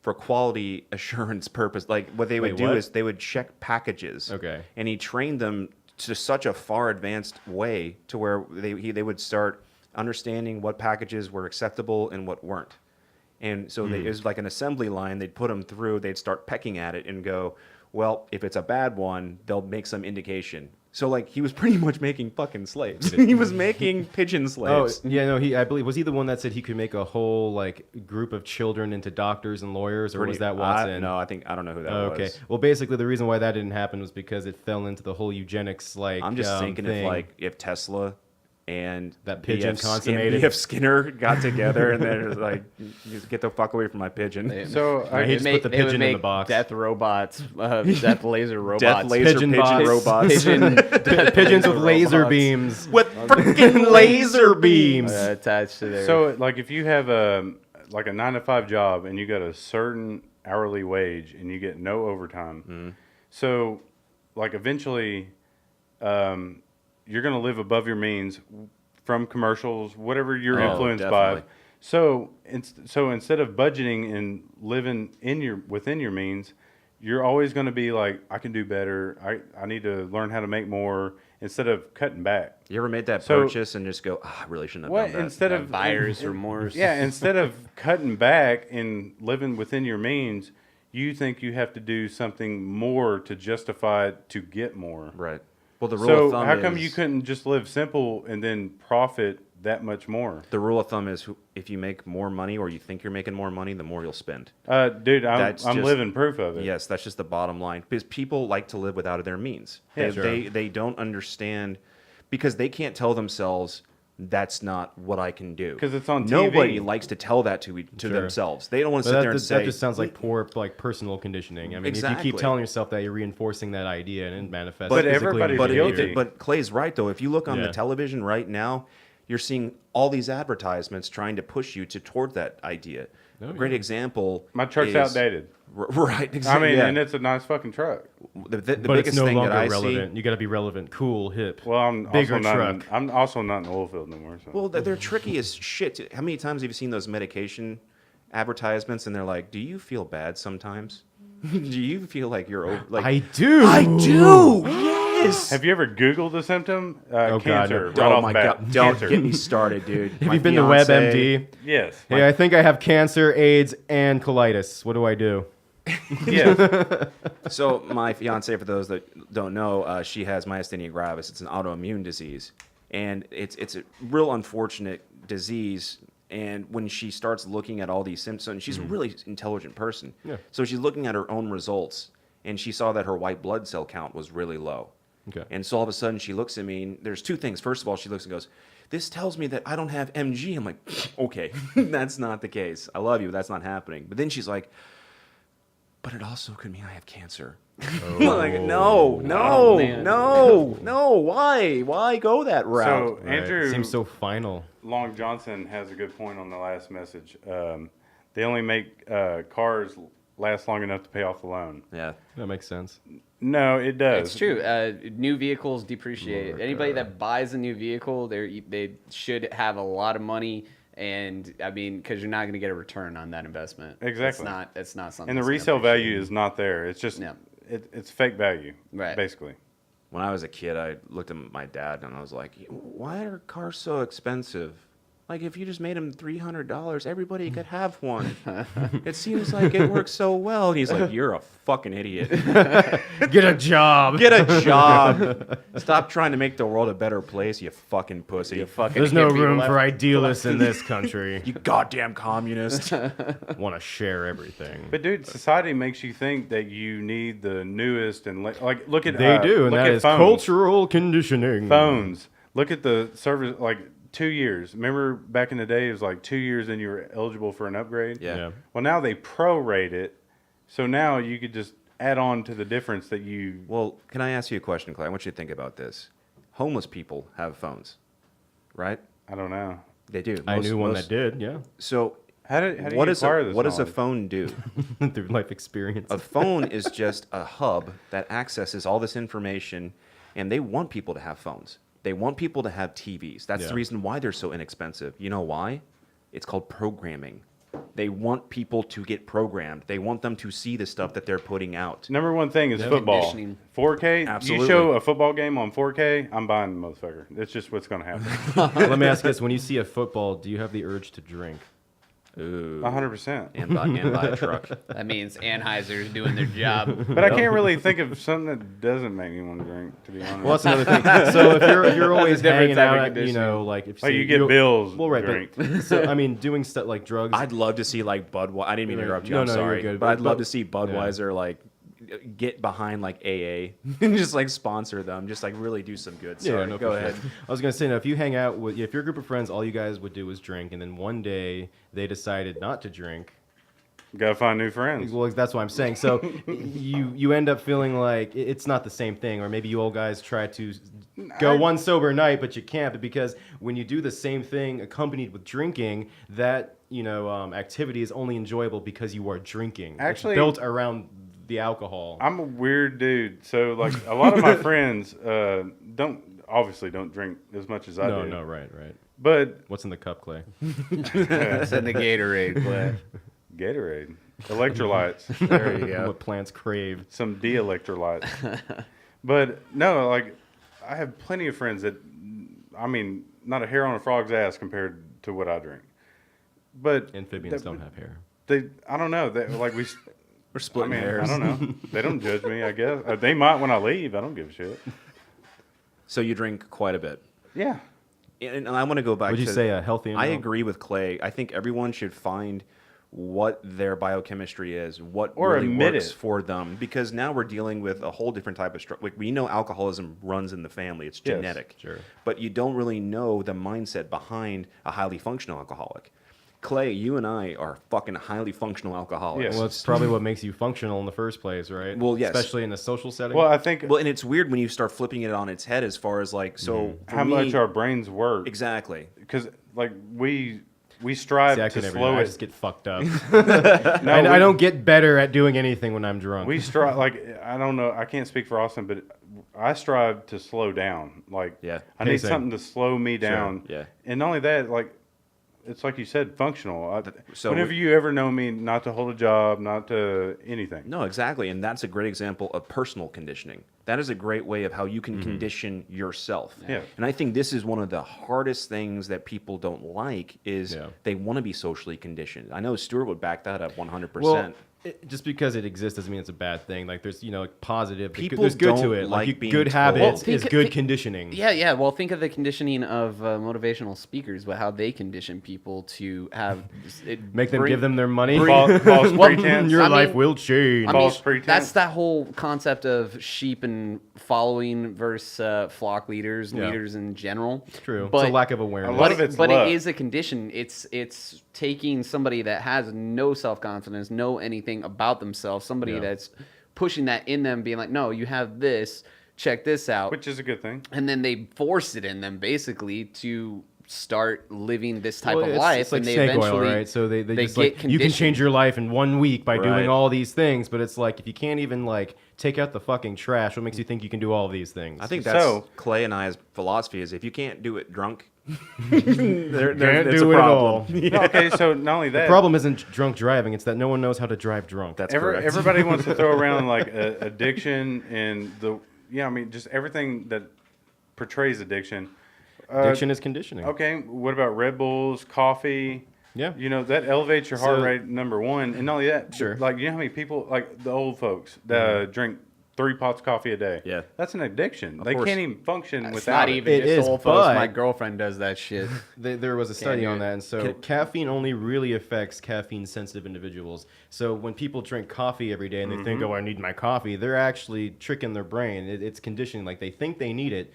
for quality assurance purpose. Like what they would Wait, do what? is they would check packages. Okay. And he trained them to such a far advanced way to where they would start understanding what packages were acceptable and what weren't. And so it was like an assembly line. They'd put them through. They'd start pecking at it and go, well, if it's a bad one, they'll make some indication. So like he was pretty much making fucking slaves. He was making pigeon Oh slaves. yeah, no. I believe was he the one that said he could make a whole like group of children into doctors and lawyers, or was that Watson? No, I don't know who that Oh, okay. was. Well, basically, the reson why that didn't happen was because it fell into the whole eugenics like. I'm just thinking thing. if Tesla and That pigeon BF consummated. BF Skinner got together and they're like, "Just get the fuck away from my pigeon." So Right, he I, just put the it would pigeon in make the box. death robots, death laser robots, Death laser Pigeon pigeon, bots. robots pigeons with laser robots. beams. with freaking laser beams. attached to their. so like if you have a 9-to-5 job and you got a certain hourly wage and you get no overtime, so like eventually, you're gonna live above your means from commercials, whatever you're Oh, influenced definitely. by. So instead of budgeting and living within your means, you're always going to be like, I can do better. I need to learn how to make more instead of cutting back. You ever made that So- purchase and just go, I really shouldn't have What done that? instead of buyer's remorse. Yeah, instead of cutting back and living within your means, you think you have to do something more to justify it to get more. Right. Well, the rule So of thumb how come is, you couldn't just live simple and then profit that much more? The rule of thumb is if you make more money or you think you're making more money, the more you'll spend. Dude, I'm That's just- living proof of it. Yes, that's just the bottom line. Because people like to live without their means. Yeah, They, sure. they don't understand because they can't tell themselves that's not what I can do. 'Cause it's on Nobody TV. likes to tell that to Sure. themselves. They don't want to But sit that, there and that say just sounds like poor like personal conditioning. I mean, if you Exactly. keep telling yourself that, you're reinforcing that idea and it manifests. But physically in everybody's your But, guilty. behavior. but Clay's right, though. If you look on Yeah. the television right now, you're seeing all these advertisements trying to push you toward that idea. Oh, A great yeah. example. My truck's is- outdated. Right. I Exactly. mean, yeah. and it's a nice fucking truck. the but biggest it's no thing longer that I relevant. see. You got to be relevant, cool, hip. Well, I'm Bigger also not. In, truck. I'm also not in the oil field no more. So. Well, they're tricky as shit. How many times have you seen those medication advertisements and they're like, "Do you feel bad sometimes? Do you feel like you're over?" Like, I do. I do. Yes. is. Have you ever Googled the symptom? Oh, God, Cancer. no. Right Oh off my the bat. god! Don't Cancer. get me started, dude. Have you been to WebMD? Yes. Hey, I think I have cancer, AIDS, and colitis. What do I do? Yes. So my fiance, for those that don't know, she has myasthenia gravis. It's an autoimmune disease, and it's a real unfortunate disease. And when she starts looking at all these symptoms, she's a really intelligent person. Yeah. So she's looking at her own results, and she saw that her white blood cell count was really low. Okay. And so all of a sudden she looks at me, and there's two things. First of all, she looks and goes, "This tells me that I don't have MG." I'm like, okay, that's not the case. I love you, but that's not happening. But then she's like, but it also could mean I have cancer. I'm like, no, Oh, man. no. Why go that route? So Right. Andrew Seems so final. Long Johnson has a good point on the last message. They only make cars last long enough to pay off the loan. Yeah. That makes sense. No, it does. It's true. New vehicles depreciate. Lord, Anybody that buys a new vehicle, they should have a lot of money, and I mean, because you're not going to get a return on that investment. Exactly. It's not something. And the that's gonna resale appreciate. value is not there. It's just No. it's fake value, Right. basically. When I was a kid, I looked at my dad and I was like, why are cars so expensive? Like, if you just made them $300, everybody could have one. It seems like it works so well. And he's like, you're a fucking idiot. Get a job. Get a job. Stop trying to make the world a better place, you fucking pussy. You fucking There's no hippie room left- for idealists in this country. You goddamn communist. Want to share everything. But dude, society makes you think that you need the newest and like look at They do, and look that at is phones. cultural conditioning. Phones. Look at the service, like 2 years. Remember back in the day, it was like 2 years and you were eligible for an upgrade. Yeah. Yeah. Well, now they prorate it, so now you could just add on to the difference that you. Well, can I ask you a question, Clay? I want you to think about this. Homeless people have phones, right? I don't know. They do. I knew one that did, yeah. So, How do what you does acquire a, this what does a knowledge? phone do? Through life experience. A phone is just a hub that accesses all this information, and they want people to have phones. They want people to have TVs. That's Yeah. the reason why they're so inexpensive. You know why? It's called programming. They want people to get programmed. They want them to see the stuff that they're putting out. Number one thing is Yeah. football. Conditioning. 4K. Absolutely. You show a football game on 4K, I'm buying the motherfucker. That's just what's going to happen. Let me ask you this. When you see a football, do you have the urge to drink? Ooh. 100%. And buy a truck. That means Anheuser's doing their job. But I can't really think of something that doesn't make me want to drink, to be honest. Well, that's another thing. So if you're always different hanging type of out, conditioning. like if Oh, you say get bills. Well, right. drink. But, so I mean, doing stuff like drugs. I'd love to see like Budweiser. I didn't mean to interrupt you. No, I'm no, you're sorry, good. but I'd love But- to see Budweiser like get behind like AA and just like sponsor them. Just like really do some good. Sorry, no, go for ahead. sure. I was gonna say, now, if you hang out with, if your group of friends, all you guys would do was drink, and then one day they decided not to drink. Gotta find new friends. Well, that's what I'm saying. So you end up feeling like it's not the same thing, or maybe you all guys try to go one sober night, but you can't, but because when you do the same thing accompanied with drinking, that activity is only enjoyable because you are drinking. It's Actually- built around the alcohol. I'm a weird dude. So, like, a lot of my friends obviously don't drink as much as I do. No, right. But What's in the cup, Clay? That's in the Gatorade, Clay. Gatorade, electrolytes, There you go. What plants crave. some de-electrolytes. But no, like, I have plenty of friends that, I mean, not a hair on a frog's ass compared to what I drink. But Amphibians don't have hair. I don't know. They, like, We're I splitting mean, hairs. I don't know. They don't judge me, I guess. They might when I leave. I don't give a shit. So you drink quite a bit. Yeah. And I want to go back Would to you say a healthy amount? I agree with Clay. I think everyone should find what their biochemistry is, what Or really admit works it. for them, because now we're dealing with a whole different type of like we know alcoholism runs in the family, it's Yes, genetic. sure. But you don't really know the mindset behind a highly functional alcoholic. Clay, you and I are fucking highly functional alcoholics. Yes. Well, it's probably what makes you functional in the first place, right? Well, yes. Especially in a social setting. Well, I think Well, and it's weird when you start flipping it on its head as far as like so for how me- much our brains work. exactly. Because, like, we strive See, I to could never. slow I it. just get fucked up. No, I don't get better at doing anything when I'm drunk. We strive, like, I don't know, I can't speak for Austin, but I strive to slow down. Like, Yeah. I need Pacing. something to slow me down. Yeah. And not only that, like, it's like you said, functional. so Whenever you ever know me not to hold a job, not to anything. No, exactly. And that's a great example of personal conditioning. That is a great way of how you can condition yourself. Yeah. And I think this is one of the hardest things that people don't like is Yeah. they want to be socially conditioned. I know Stuart would back that up 100%. Well, just because it exists doesn't mean it's a bad thing. Like there's like positive, People there's good to don't it. like you- being good told. habits Well, is think- good think- conditioning. Yeah. Well, think of the conditioning of motivational speakers, but how they condition people to have Make them give them their money. False pretense. Your I life mean- will change. I false mean, pretense. that's that whole concept of sheep and following versus flock leaders, Yeah. leaders in general. It's true. But it's a lack of awareness. A lot of it's but luck. it is a condition. It's taking somebody that has no self confidence, know anything about themselves, somebody Yeah. that's pushing that in them, being like, no, you have this, check this out, Which is a good thing. and then they force it in them basically to start living this type Well, of it's- life, it's like and they snake eventually oil, right? So they they just get like you can conditioned. change your life in 1 week by Right. doing all these things, but it's like if you can't even like take out the fucking trash, what makes you think you can do all of these things? I think that's So- Clay and I's philosophy is if you can't do it drunk, can't it's do a it at problem. all. No, okay, so not only that, The problem isn't drunk driving; it's that no one knows how to drive drunk. That's Every- correct. everybody wants to throw around like addiction and I mean, just everything that portrays addiction. Addiction is conditioning. Okay, what about Red Bulls, coffee? Yeah. You know, that elevates your heart So- rate, number one. And not only that, Sure. like, you know how many people, like the old folks, that drink 3 pots of coffee a day? Yeah. That's an addiction. They course. can't even function It's without not it. even It just is, old folks. but- My girlfriend does that shit. There was a study do on it. that, and so caffeine only really affects caffeine-sensitive individuals. So when people drink coffee every day and they think, "Oh, I need my coffee," they're actually tricking their brain. It's conditioning. Like they think they need it,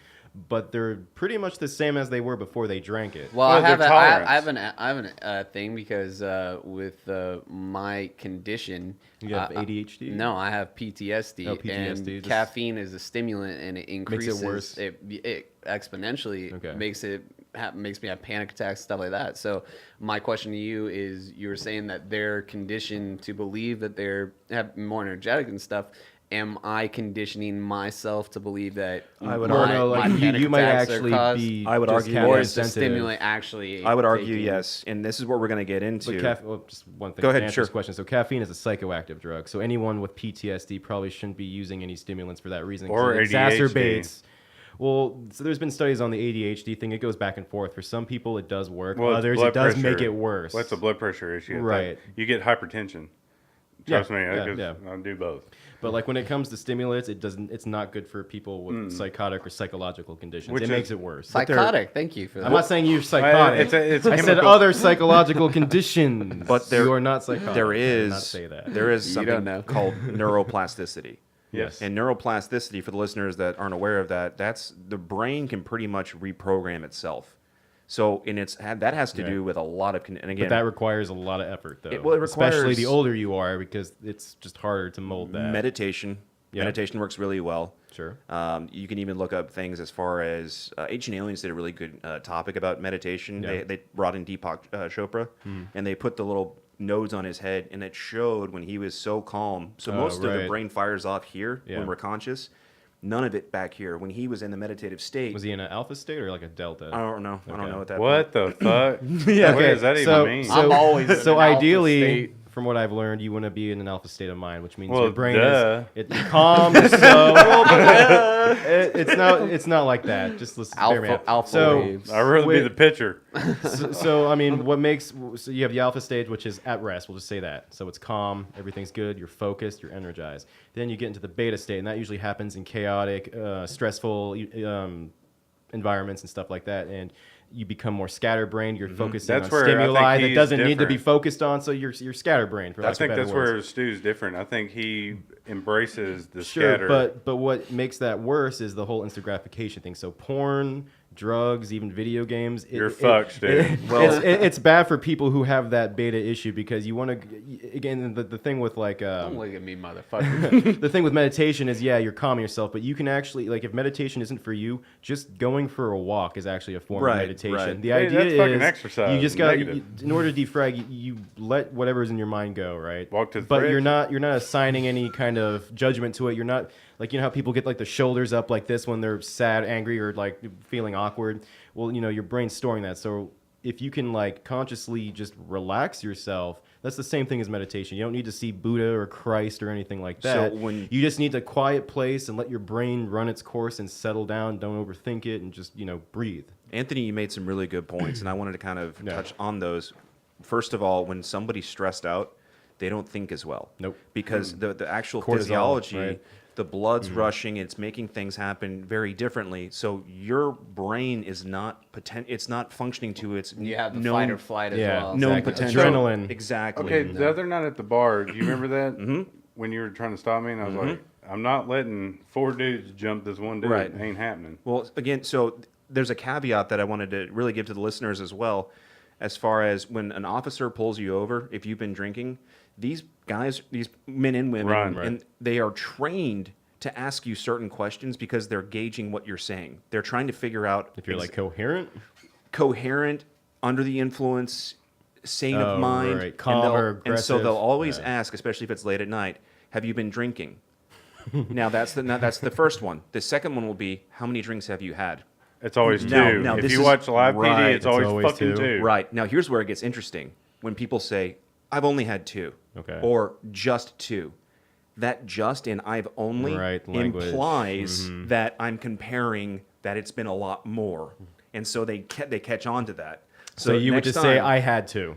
but they're pretty much the same as they were before they drank it. Well, Well, I their have tolerance. I have an thing because with my condition, You have ADHD? No, I have PTSD. Oh, PTSD, And just- caffeine is a stimulant, and it increases worse. It exponentially Okay. makes me have panic attacks, stuff like that. So my question to you is: you were saying that they're conditioned to believe that they're have more energetic and stuff. Am I conditioning myself to believe that I would my, no, like my you panic might attacks are actually caused, be. I would just argue or caffeine is the sensitive. stimulant actually? I would argue taking- yes, and this is what we're going to get into. But well, just one thing. Go to ahead, answer sure. this question. So caffeine is a psychoactive drug. So anyone with PTSD probably shouldn't be using any stimulants for that reason. 'cause Or it ADHD. exacerbates. Well, so there's been studies on the ADHD thing. It goes back and forth. For some people, it does work. Well, it's Others, blood it does pressure. make it worse. Well, it's a blood pressure issue. It's Right. like, you get hypertension. Yeah, Trust me, yeah, 'cause yeah. I do both. But like when it comes to stimulants, it doesn't. It's not good for people with psychotic or psychological conditions. Which it is- makes it worse. Psychotic. Thank you for that. I'm not saying you're psychotic. it's I said chemical. other psychological conditions. But there- you are not psychotic. there I did not is say that. there is You something don't know. called neuroplasticity. Yes. And neuroplasticity, for the listeners that aren't aware of that, that's the brain can pretty much reprogram itself. So, and that has to Right. do with a lot of, and again, But that requires a lot of effort, though. It Especially requires- the older you are, because it's just harder to mold that. meditation. Yeah. Meditation works really well. Sure. You can even look up things as far as Ancient Aliens did a really good topic about meditation. Yeah. They brought in Deepak Chopra, and they put the little nodes on his head, and it showed when he was so calm. So Oh, most of the right. brain fires off here Yeah. when we're conscious. None of it back here. When he was in the meditative state, Was he in an alpha state or like a delta? I don't know. I don't Okay. know what that. What the fuck? Yeah, What does that even mean? So, I'm always in so an alpha ideally, state. from what I've learned, you want to be in an alpha state of mind, which means Well, your brain duh. is calm, slow. It's not like that. Just listen. bear me out. Alpha so, waves. I'd rather be Wait. the pitcher. so I mean, what makes so you have the alpha stage, which is at rest. We'll just say that. So it's calm, everything's good, you're focused, you're energized. Then you get into the beta state, and that usually happens in chaotic, stressful environments and stuff like that. And you become more scatterbrained. You're focusing That's on where I think stimuli that he's doesn't need to be different. focused on. So you're scatterbrained. For I lack of think better that's words. where Stu's different. I think he embraces the Sure, scatter. but what makes that worse is the whole instant gratification thing. So porn, drugs, even video games. You're fucked, dude. It's bad for people who have that beta issue because you want to. Again, the thing with like Don't look at me, motherfucker. the thing with meditation is you're calming yourself, but you can actually like if meditation isn't for you, just going for a walk is actually a form Right, of meditation. right. The Hey, idea that's fucking is exercise, you just got negative. in order to defrag, you let whatever's in your mind go, right? Walk to the but fridge. you're not assigning any kind of judgment to it. You're not like how people get like the shoulders up like this when they're sad, angry, or like feeling awkward. Well, your brain's storing that. So if you can like consciously just relax yourself, that's the same thing as meditation. You don't need to see Buddha or Christ or anything like So that. when- You just need a quiet place and let your brain run its course and settle down. Don't overthink it and just, breathe. Anthony, you made some really good points, and I wanted to kind of Yeah. touch on those. First of all, when somebody's stressed out, they don't think as well. Nope. Because the actual Cortisol, physiology, right? the blood's rushing, it's making things happen very differently. So your brain is not it's not functioning to its You have the known, fight or flight as Yeah. well. known Exactly. potential. Adrenaline. Exactly. Okay, the other night at the bar, do you remember that? When you were trying to stop me, and I was like, I'm not letting 4 dudes jump this one dude. Right. It ain't happening. Well, again, so there's a caveat that I wanted to really give to the listeners as well, as far as when an officer pulls you over, if you've been drinking, these guys, these men and women, Run. and they are trained to ask you certain questions because they're gauging what you're saying. They're trying to figure out If you're like coherent, coherent, under the influence, sane Oh, of mind, right. Calm and, or and so they'll aggressive. always Yeah. ask, especially if it's late at night, "Have you been drinking?" Now that's the first one. The second one will be, "How many drinks have you had?" It's always Now- two. now If this you is- watch live right, PD, it's it's always, always fucking two. 2. Right. Now here's where it gets interesting. When people say, "I've only had 2," Okay. or "just 2," that "just" and "I've only" Right, language. implies that I'm comparing that it's been a lot more, and so they catch on to that. so you would next just say, time- I had to.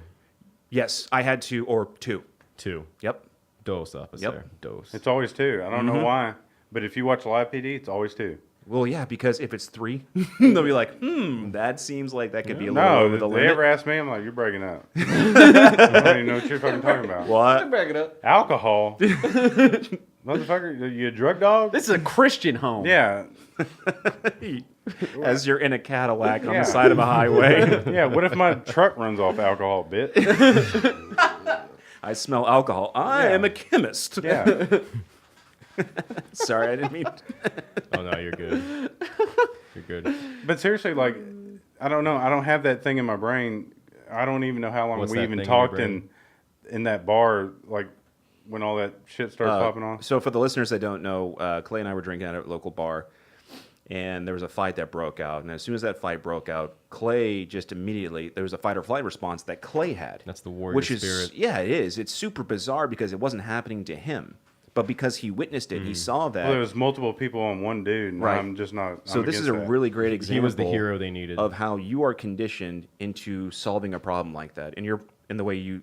yes, I had 2 or 2. 2. Yep. Dose, officer. Dose. It's always 2. I don't know why, but if you watch live PD, it's always 2. Well, yeah, because if it's 3, they'll be like, that seems like that could be a little No, over the they limit. ever ask me, I'm like, you're breaking up. I don't even know what you're fucking talking about. What? Back it up. Alcohol? Motherfucker, you a drug dog? This is a Christian home. Yeah. As you're in a Cadillac on Yeah. the side of a highway. Yeah, what if my truck runs off alcohol, bit? I smell alcohol. I Yeah. am a chemist. Yeah. Sorry, I didn't mean. Oh, no, you're good. You're good. But seriously, like, I don't know. I don't have that thing in my brain. I don't even know how long What's we that even thing in your talked brain? in that bar, like, when all that shit started popping off. So for the listeners that don't know, Clay and I were drinking at a local bar, and there was a fight that broke out. And as soon as that fight broke out, Clay just immediately, there was a fight or flight response that Clay had. That's the warrior which is, spirit. Yeah, it is. It's super bizarre because it wasn't happening to him. But because he witnessed it, he saw that. Well, there was multiple people on one dude, and Right. I'm just not. So I'm this is against a that. really great example. He was the hero they needed. Of how you are conditioned into solving a problem like that, and the way you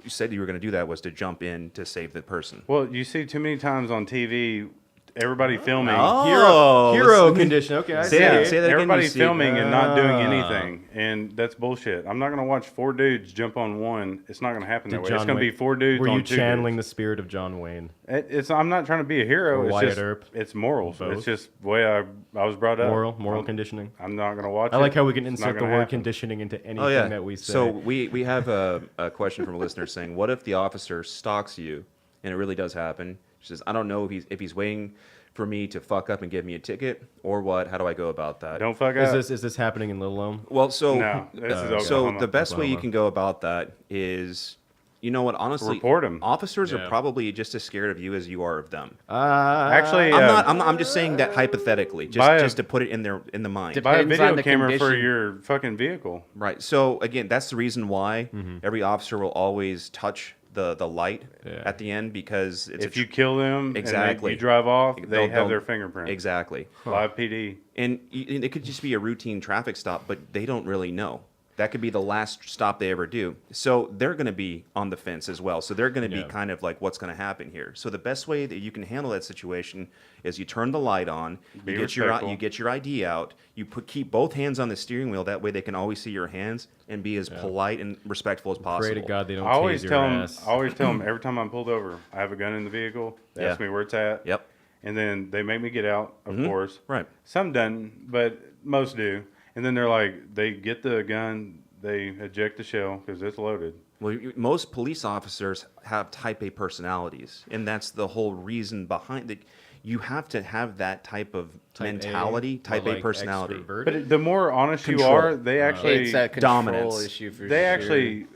said you were going to do that was to jump in to save the person. Well, you see too many times on TV, everybody filming. Hero condition. Okay, I Say see. that- it. say that again, Everybody you see- filming and not doing Ah. anything, and that's bullshit. I'm not gonna watch 4 dudes jump on one. It's not gonna happen that Did way. It's John gonna be Wayne- 4 dudes Were on you 2 channeling dudes. the spirit of John Wayne? It's. I'm not trying to be a hero. Or It's Wyatt just. Earp. It's morals. Both. It's just the way I was brought up. Moral conditioning. I'm not gonna watch. I like how we can It's not insert the gonna word happen. conditioning into anything Oh yeah. that we say. So we have a question from a listener saying, "What if the officer stalks you, and it really does happen?" She says, "I don't know if he's waiting for me to fuck up and give me a ticket or what. How do I go about that?" Don't fuck is up. this happening in Little Elm? Well, so No, this is so Oklahoma. the best way you Oklahoma. can go about that is, you know what? Honestly, Report 'em. Officers Yeah. are probably just as scared of you as you are of them. Actually, I'm just saying that hypothetically, Buy a- just to put it in the mind. buy a Depends video on the camera for condition. your fucking vehicle. Right. So again, that's the reason why every officer will always touch the light Yeah. at the end because it's If you kill them Exactly. and you drive off, they They'll- have they'll- their fingerprint. exactly. Live PD. And it could just be a routine traffic stop, but they don't really know. That could be the last stop they ever do. So they're going to be on the fence as well. So they're going to Yeah. be kind of like, what's going to happen here? So the best way that you can handle that situation is you turn the light on, Be you get respectful. your ID out, you keep both hands on the steering wheel. That way they can always see your hands and be as polite and respectful as possible. Pray to God they don't I always tase tell your them. ass. I always tell them every time I'm pulled over, I have a gun in the vehicle. They ask Yeah. me where it's at. Yep. And then they make me get out. Of course. Right. Some doesn't, but most do. And then they're like, they get the gun, they eject the shell because it's loaded. Well, most police officers have type A personalities, and that's the whole reason behind it. You have to have that type of mentality, type A personality. But the more honest you Control. are, they actually It's a control Dominance. issue for they sure. actually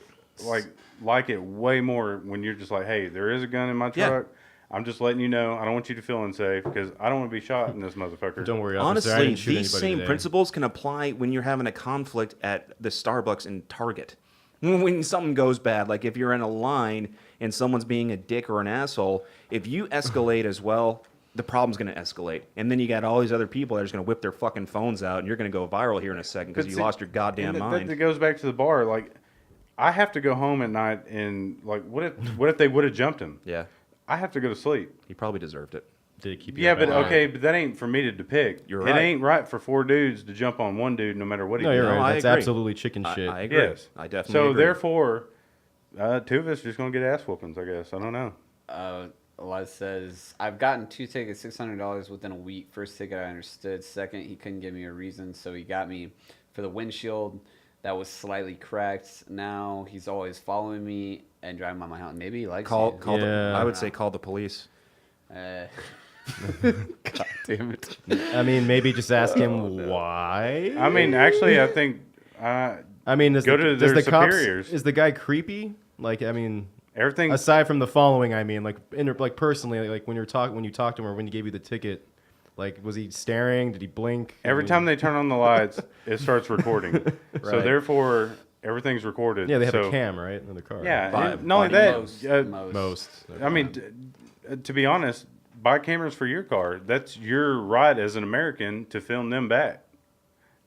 like it way more when you're just like, hey, there is a gun in my Yeah. truck. I'm just letting you know. I don't want you to feel unsafe because I don't want to be shot in this motherfucker. Don't worry, officer. I Honestly, didn't shoot these anybody same today. principles can apply when you're having a conflict at the Starbucks and Target. When something goes bad, like if you're in a line and someone's being a dick or an asshole, if you escalate as well, the problem's going to escalate. And then you got all these other people that are just going to whip their fucking phones out, and you're going to go viral here in a second because But you see, lost your goddamn and mind. That goes back to the bar. Like, I have to go home at night, and like, what if they would have jumped him? Yeah, I have to go to sleep. he probably deserved it. Did it keep you Yeah, up at but night? okay, but that ain't for me to depict. You're It right. ain't right for 4 dudes to jump on one dude no matter what he No, does. you're No, right. I That's agree. absolutely chicken shit. I agree. Yes. I definitely So agree. therefore, 2 of us just gonna get ass whoopings. I guess I don't know. Elias says, I've gotten 2 tickets, $600 within a week. First ticket I understood. Second, he couldn't give me a reason, so he got me for the windshield that was slightly cracked. Now he's always following me and driving by my house. Maybe he likes call you. call Yeah. the, I would say call the police. God damn it. I mean, maybe just ask him why. I mean, actually, I think I mean, Go to does their the cops, superiors. is the guy creepy? Like, I mean, everything. aside from the following, I mean, like, like personally, like when you talked to him or when he gave you the ticket, like, was he staring? Did he blink? I Every mean- time they turn on the lights, it starts recording. So Right. therefore, everything's recorded. Yeah, they have so, a cam, right, in the car. Yeah, By- and not only by that, most. I mean, to be honest, buy cameras for your car. That's your right as an American to film them back.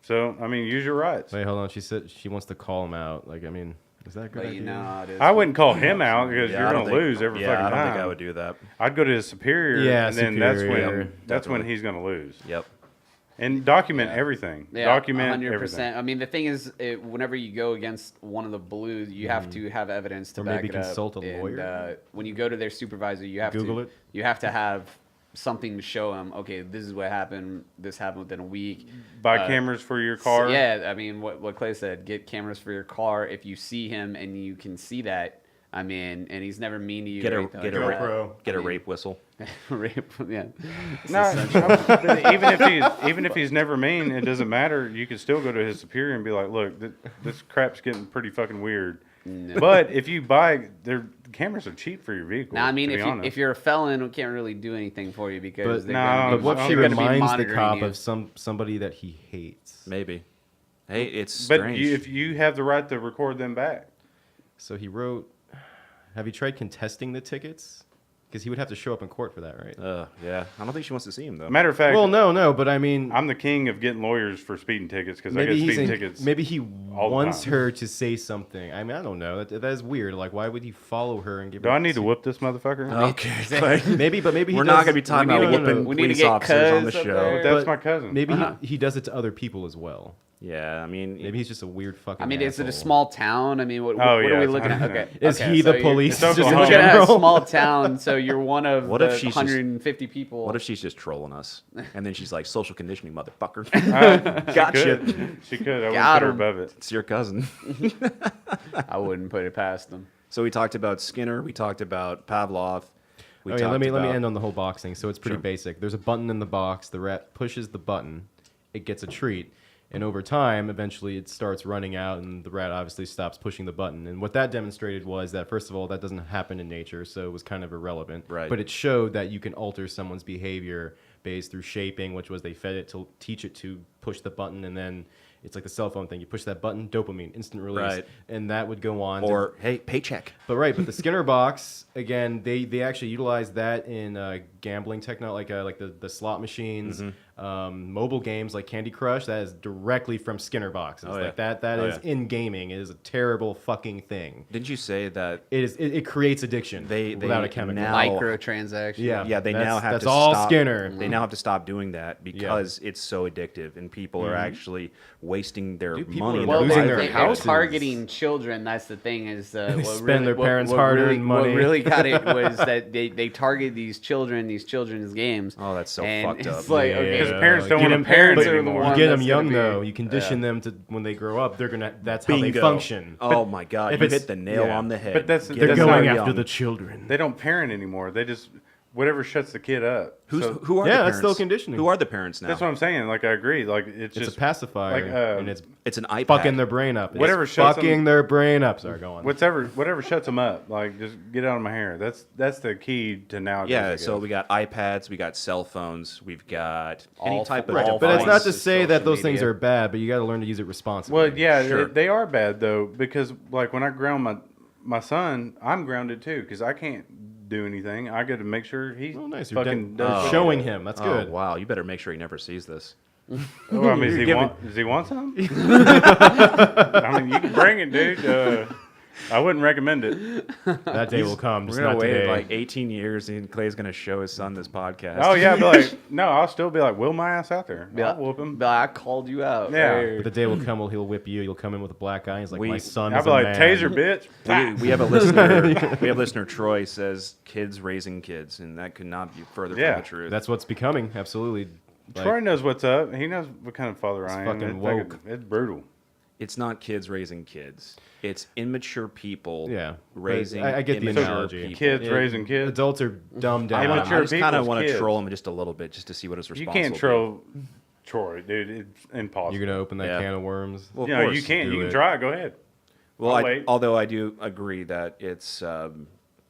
So, I mean, use your rights. Wait, hold on. She said she wants to call him out. Like, I mean, is that a good But idea? you know how it is. I wouldn't call him out because Yeah, you're I going don't to think- lose every yeah, fucking I don't time. think I would do that. I'd go to his superior, Yeah, and then superior. that's when Definitely. he's going to lose. Yep. And document everything. Yeah, Document 100%. everything. I mean, the thing is, whenever you go against one of the blues, you have to have evidence to Or back maybe it up. consult a And, lawyer? when you go to their supervisor, you have Google to it? You have to have something to show them. Okay, this is what happened. This happened within a week. Buy cameras for your car. Yeah, I mean, what Clay said. Get cameras for your car. If you see him and you can see that, I mean, and he's never mean to you. Get or a anything get like a that. GoPro. get a I mean- rape whistle. Rape, yeah. No, but even if he's never mean, it doesn't matter. You can still go to his superior and be like, "Look, this crap's getting pretty fucking weird." No. But if you buy, their cameras are cheap for your vehicle. Now, I mean, to be if honest. you're a felon, we can't really do anything for you because But, they're no, gonna but be, what if she they're gonna be reminds the monitoring cop you. of somebody that he hates? Maybe. Hey, it's but strange. if you have the right to record them back, So he wrote. Have you tried contesting the tickets? Because he would have to show up in court for that, right? yeah, I don't think she wants to see him though. matter of fact, Well, no, but I mean, I'm the king of getting lawyers for speeding tickets because I maybe get he's speeding in, tickets. maybe he all the wants time. her to say something. I mean, I don't know. That is weird. Like, why would he follow her and give? Do her I need to whoop this motherfucker? Okay. Maybe, but maybe he We're does, not gonna be talking maybe- about no, no, no. whooping We need to police get officers on the Cuz up show. there. That's But my cousin. Maybe he does it to other people as well. Yeah, I mean, Maybe he's just a weird fucking. I mean, is it a asshole. small town? I mean, what Oh, are yeah, we it's looking at? 100%. Okay. Is okay, he so the you're- police? It's Just in Oklahoma. Looking at a general. small town, so you're one of What the if she's just- 150 people. what if she's just trolling us? And then she's like, social conditioning, motherfucker. She Gotcha. could. She could. I wouldn't Got put her him. above it. It's your cousin. I wouldn't put it past them. So we talked about Skinner. We talked about Pavlov. We Oh yeah, let talked me about- end on the whole box thing. So it's pretty Sure. basic. There's a button in the box. The rat pushes the button, it gets a treat, and over time, eventually, it starts running out, and the rat obviously stops pushing the button. And what that demonstrated was that first of all, that doesn't happen in nature, so it was kind of irrelevant. Right. But it showed that you can alter someone's behavior based through shaping, which was they fed it to teach it to push the button, and then it's like the cell phone thing. You push that button, dopamine, instant release, Right. and that would go on. to- Or, hey, paycheck. but the Skinner box again, they actually utilize that in gambling technology, like the slot machines, mobile games like Candy Crush. That is directly from Skinner boxes. Oh, like yeah. that Oh, is yeah. in gaming. It is a terrible fucking thing. Didn't you say that It creates addiction They without a chemical. now- Microtransactions. Yeah. Yeah, they That's- now have that's to all stop. Skinner. They now have to stop doing that because it's so addictive, and people are actually wasting their Dude, people money. are and Well, losing their their they're houses. targeting children. That's the thing. Is They what spend really, their parents' what hard-earned really, money. What really got it was that they target these children's games. Oh, that's so and fucked it's up. like, Yeah. okay, Because parents don't Get want them- to parent parents are the anymore. one- You get them that's young gonna be- though. You condition them to when they grow up. That's how they Bingo. function. Oh my god, if you it's- hit the nail yeah. on the head. But that's- Get They're that's them not going young. after the children. They don't parent anymore. They just whatever shuts the kid up. Who are Yeah, the that's parents? still conditioning. Who are the parents now? That's what I'm saying. Like I agree. Like it's It's just a pacifier, like, and it's It's an iPad. fucking their brain up. It's Whatever shuts fucking them- their brain up. Sorry, go on. whatever shuts them up. Like just get out of my hair. That's the key to nowadays. I Yeah, guess. so we got iPads, we got cell phones, we've got any All type of right, But it's not to devices, say that social those things media. are bad, but you got to learn to use it responsibly. Well, yeah, Sure. they are bad though because like when I ground my son, I'm grounded too because I can't do anything. I got to make sure he Oh, nice. You're fucking den- does shit. showing him. That's good. Oh, wow, you better make sure he never sees this. Oh, I mean, You're giving- does he want some? I mean, you can bring it, dude. I wouldn't recommend it. That day will come. We're Just gonna not wait today. like 18 years, and Clay's gonna show his son this podcast. Oh yeah, I'd be like, no, I'll still be like, will my ass out there. Yeah. I'll whoop him. But I called you out. Yeah. Right? But the day will come where he'll whip you. You'll come in with a black eye. He's like, We- my son I'll is be a like, man. taser, bitch. we have a listener. We have listener Troy says kids raising kids, and that could not be further Yeah. from the truth. That's what's becoming. Absolutely. Like, Troy knows what's up. He knows what kind of father I am. fucking It's woke. it's brutal. It's not kids raising kids. It's immature people Yeah. raising I get the immature analogy. people. Kids raising kids. Adults are dumbed down. Immature I just kind of people's want to kids. troll him just a little bit, just to see what his You response can't will be. troll Troy, dude. It's impossible. You're going to open that Yeah. can of worms. Well, of you know, course. you can't. do You can it. try. Go ahead. Well, I'll wait. although I do agree that it's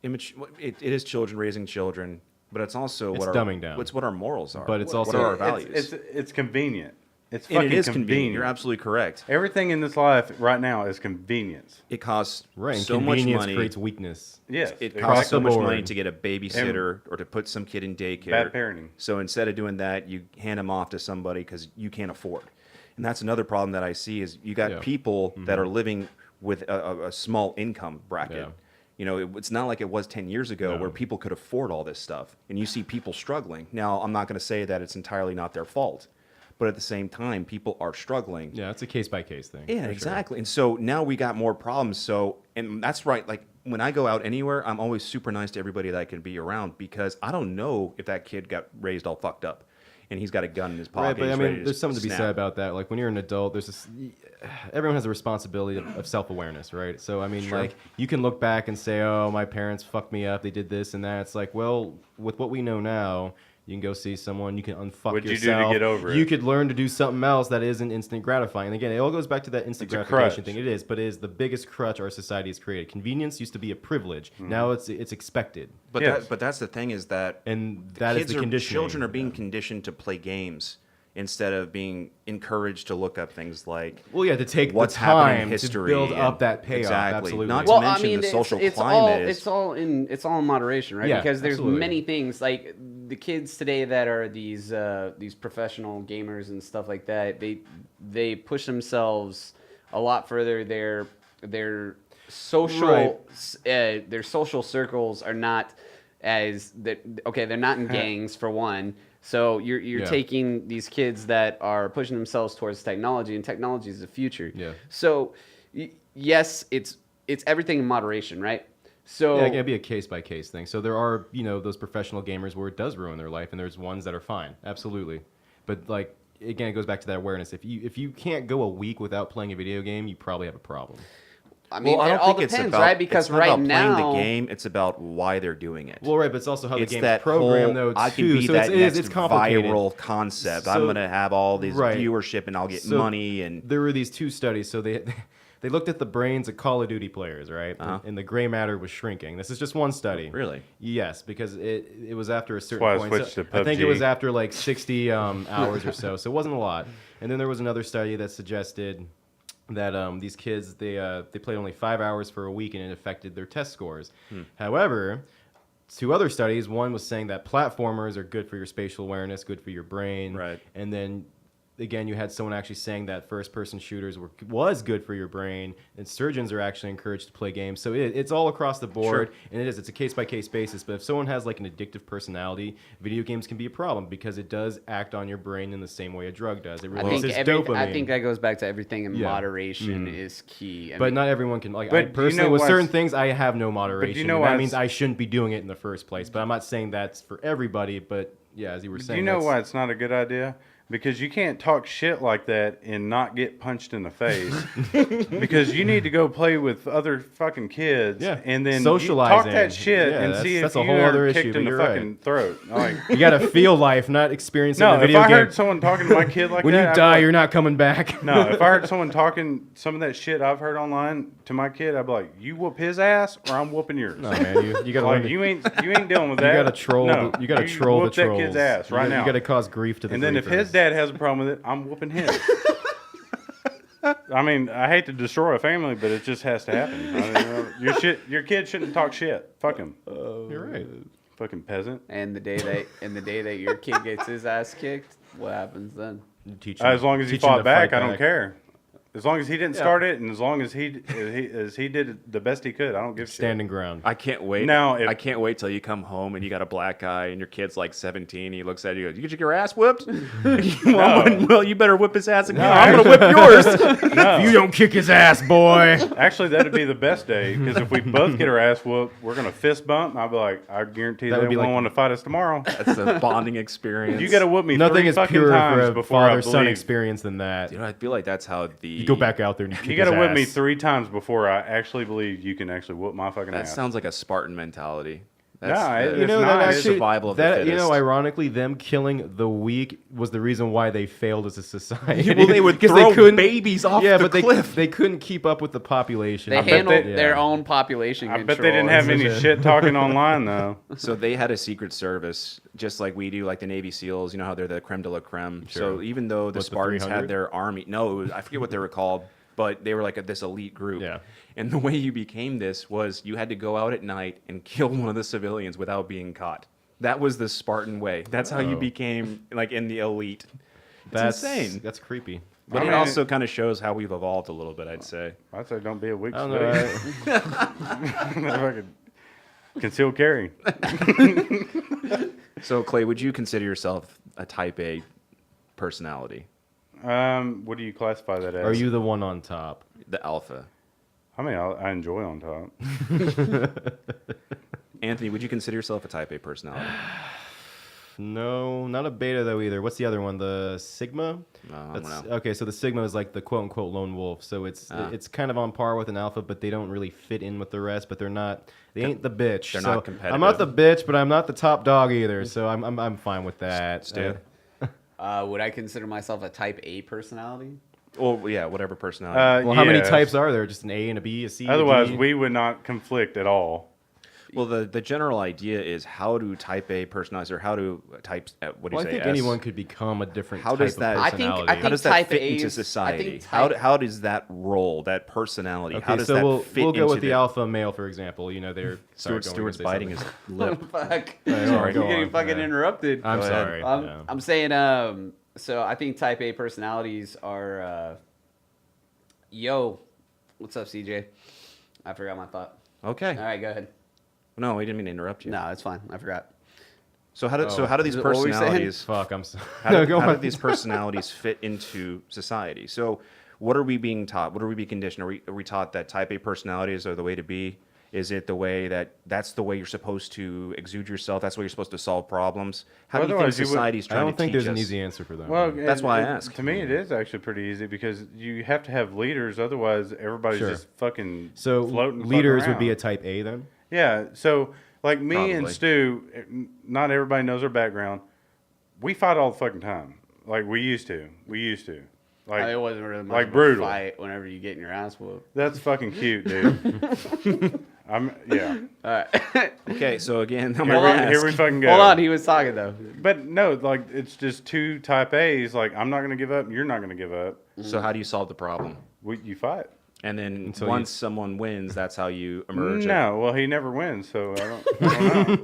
immature. It is children raising children, but it's also It's what dumbing our, down. It's what our morals are. But it's what also- are our It's- values. It's convenient. It's and fucking it is convenient. You're absolutely correct. Everything in this life right now is convenience. It costs Right. And so much convenience money. creates weakness. Yes. It exactly. costs so the much board. money to get a babysitter or to put some kid in daycare. Bad parenting. So instead of doing that, you hand them off to somebody because you can't afford. And that's another problem that I see is you got Yeah. people that are living with a small income bracket. Yeah. You know, it's not like it was 10 years ago No. where people could afford all this stuff. And you see people struggling. Now, I'm not going to say that it's entirely not their fault. But at the same time, people are struggling. Yeah, it's a case by case thing. Yeah, for sure. exactly. And so now we got more problems. So, and that's right. Like when I go out anywhere, I'm always super nice to everybody that I can be around because I don't know if that kid got raised all fucked up and he's got a gun in his pocket. Right, but I he's ready mean, to there's something to be snap. said about that. Like when you're an adult, there's this. Everyone has a responsibility of self-awareness, right? So I mean, Sure. like you can look back and say, "Oh, my parents fucked me up. They did this and that." It's like, well, with what we know now, you can go see someone. You can unfuck What'd you do to yourself. get over You it? could learn to do something else that isn't instant gratifying. And again, it all goes back to that instant It's a gratification crutch. thing. It is, but it is the biggest crutch our society has created. Convenience used to be a privilege. Mm-hmm. Now it's expected, But Yes. but that's the thing is that and that is kids the are, conditioning. children are being conditioned to play games instead of being encouraged to look up things like Well, yeah, to take what's the happening in time history to build and- up that payoff. Exactly. Absolutely. Not to Well, mention I mean, the social it's climate all is- it's all in moderation, right? Yeah, because there's absolutely. many things like the kids today that are these professional gamers and stuff like that. They push themselves a lot further. Their social Right. their social circles are not as that. Okay, they're not in gangs for one. So you're Yeah. taking these kids that are pushing themselves towards technology, and technology is the future. Yeah. So yes, it's everything in moderation, right? So Yeah, it can be a case by case thing. So there are, those professional gamers where it does ruin their life, and there's ones that are fine, absolutely. But like again, it goes back to that awareness. If you can't go a week without playing a video game, you probably have a problem. I mean, well, I it don't all think it's depends, about, right? Because it's not right about now, playing the game, it's about why they're doing it. Well, right, but it's also how the It's game's that programmed, whole, though, I can too. be So that next it's complicated. viral concept. So- I'm going to have all these Right. viewership and I'll get So money and there were these two studies. So they they looked at the brains of Call of Duty players, right? Uh-huh. And the gray matter was shrinking. This is just one study. Really? Yes, because it was after a certain why I point. switched So to I think it PUBG. was after like 60 hours or so. So it wasn't a lot. And then there was another study that suggested that these kids they played only 5 hours for a week and it affected their test scores. However, two other studies, one was saying that platformers are good for your spatial awareness, good for your brain, Right. and then again, you had someone actually saying that first-person shooters was good for your brain, and surgeons are actually encouraged to play games. So it's all across the board, and it's a case-by-case basis. But if someone has like an addictive personality, video games can be a problem because it does act on your brain in the same way a drug does. It I releases think dopamine. I think that goes back to everything in Yeah. moderation is key. I But mean, not everyone can. Like, But I do you personally, know with what's- certain things, I have no moderation. know and that what's- means I shouldn't be doing it in the first place. But I'm not saying that's for everybody. But yeah, as you were Do saying, you know that's- why it's not a good idea? because you can't talk shit like that and not get punched in the face. Because you need to go play with other fucking kids, Yeah. and then you Socializing. talk that shit Yeah, and that's- see that's if a you whole are other issue, kicked but in the you're right. fucking throat. Like, You gotta feel life, not experience it in no, a if video I game. heard someone talking to my kid like when that, you I'd be die, like, you're not coming back. No, if I heard someone talking some of that shit I've heard online to my kid, I'd be like, "You whoop his ass, or I'm whooping yours." No, man, you gotta learn Like to, you ain't dealing with you that. gotta troll. No, You gotta troll the whoop that trolls. kid's ass right now. You gotta cause grief to the. And then if his griefers. dad has a problem with it, I'm whooping his. I mean, I hate to destroy a family, but it just has to happen. I mean, your kid shouldn't talk shit. Fuck him, You're right. fucking peasant. And the day that your kid gets his ass kicked, what happens then? You teach As long as he teach him fought to back, fight I don't care. As long as he didn't Yeah. start it, and as long as he did the best he could, I don't give a shit. Standing ground. I can't wait. Now, if- I can't wait till you come home and you got a black guy and your kid's like 17. He looks at you and goes, "You get your ass whipped?" Well, you better whip his ass again. No, I'm gonna whip yours. No. You don't kick his ass, boy. Actually, that'd be the best day because if we both get our ass whooped, we're gonna fist bump. I'll be like, I guarantee That they would be won't like- want to fight us tomorrow. That's a bonding experience. You got to whoop me Nothing 3 is fucking purer times for a before I father-son believe. experience than that. You know, I feel like that's how the You go back out there and you kick You got to his whip me ass. 3 times before I actually believe you can actually whoop my fucking That ass. sounds like a Spartan mentality. No, That's it's You know not. that It's actually survival of the that you know fittest. ironically them killing the weak was the reason why they failed as a society. Well, they would 'Cause throw couldn't- babies off yeah, the but cliff. they couldn't keep up with the population. They bet handled they- their Yeah. own population I control. bet they didn't have It's any such a- shit talking online though. So they had a secret service, just like we do, like the Navy SEALs. You know how they're the creme de la creme. So Sure. even though the What, the Spartans 300? had their army, no, it was, I forget what they were called, but they were like this elite group. Yeah. And the way you became this was you had to go out at night and kill one of the civilians without being caught. That was the Spartan way. That's how you Oh. became like in the elite. It's That's insane. That's creepy. But I it mean, also kind of shows how we've evolved a little bit, I'd say. I'd say don't be a weak I don't know. civilian. Fucking concealed carry. So Clay, would you consider yourself a type A personality? What do you classify that as? Are you the one on top? The alpha. I mean, I enjoy on top. Anthony, would you consider yourself a type A personality? No, not a beta though either. What's the other one? The Sigma? I don't know. Okay, so the Sigma is like the quote unquote lone wolf. So it's kind of on par with an alpha, but they don't really fit in with the rest. But they ain't the bitch. They're so not competitive. I'm not the bitch, but I'm not the top dog either. So I'm fine with that. Stu? Would I consider myself a type A personality? Well, yeah, whatever personality. Well, how many yes. types are there? Just an A and a B, a C. Otherwise, a D? we would not conflict at all. Well, the general idea is how do type A personalities, or how do types, what do Well, you I say? think S? anyone could become a different. How type does of that- I think- personality. I think How does that type fit A's- into I society? think How, type- how does that role, that personality, how Okay, does so that we'll fit go into with the alpha male, for example. You know, they're sorry, Stuart's go, biting you're his gonna say lip. Fuck. Sorry, You're go getting on, fucking yeah. interrupted. I'm Go ahead. sorry. I'm, yeah. I'm saying, so I think type A personalities are, yo, what's up, CJ? I forgot my thought. Okay. All right, go ahead. No, we didn't mean to interrupt you. No, it's fine. I forgot. So how do these What were we saying? personalities? Fuck, I'm sorry. How, No, do, go how do on. these personalities fit into society? So, what are we being taught? What are we being conditioned? Are we taught that type A personalities are the way to be? Is it the way that's the way you're supposed to exude yourself? That's the way you're supposed to solve problems? How do you think Otherwise, you would- society's I trying don't to think teach there's an us? easy answer for that. Well, one. That's why I ask. To me, it is actually pretty easy because you have to have leaders. Otherwise, everybody's Sure. just fucking So floating. fucking leaders would be a around. type A then. Yeah. So like me and Probably. Stu, not everybody knows our background. We fight all the fucking time. Like we used to. Like It wasn't really much like of a brutal. fight whenever you get in your ass whooped. that's fucking cute, dude. Yeah. All right. Okay, so again, I'm Here gonna we, ask. here we fucking go. Hold on, he was talking though. But no, like it's just 2 type A's. Like I'm not gonna give up. You're not gonna give up. So how do you solve the problem? You fight. And then Until once someone wins, that's how you emerge. No, well he never wins, so I don't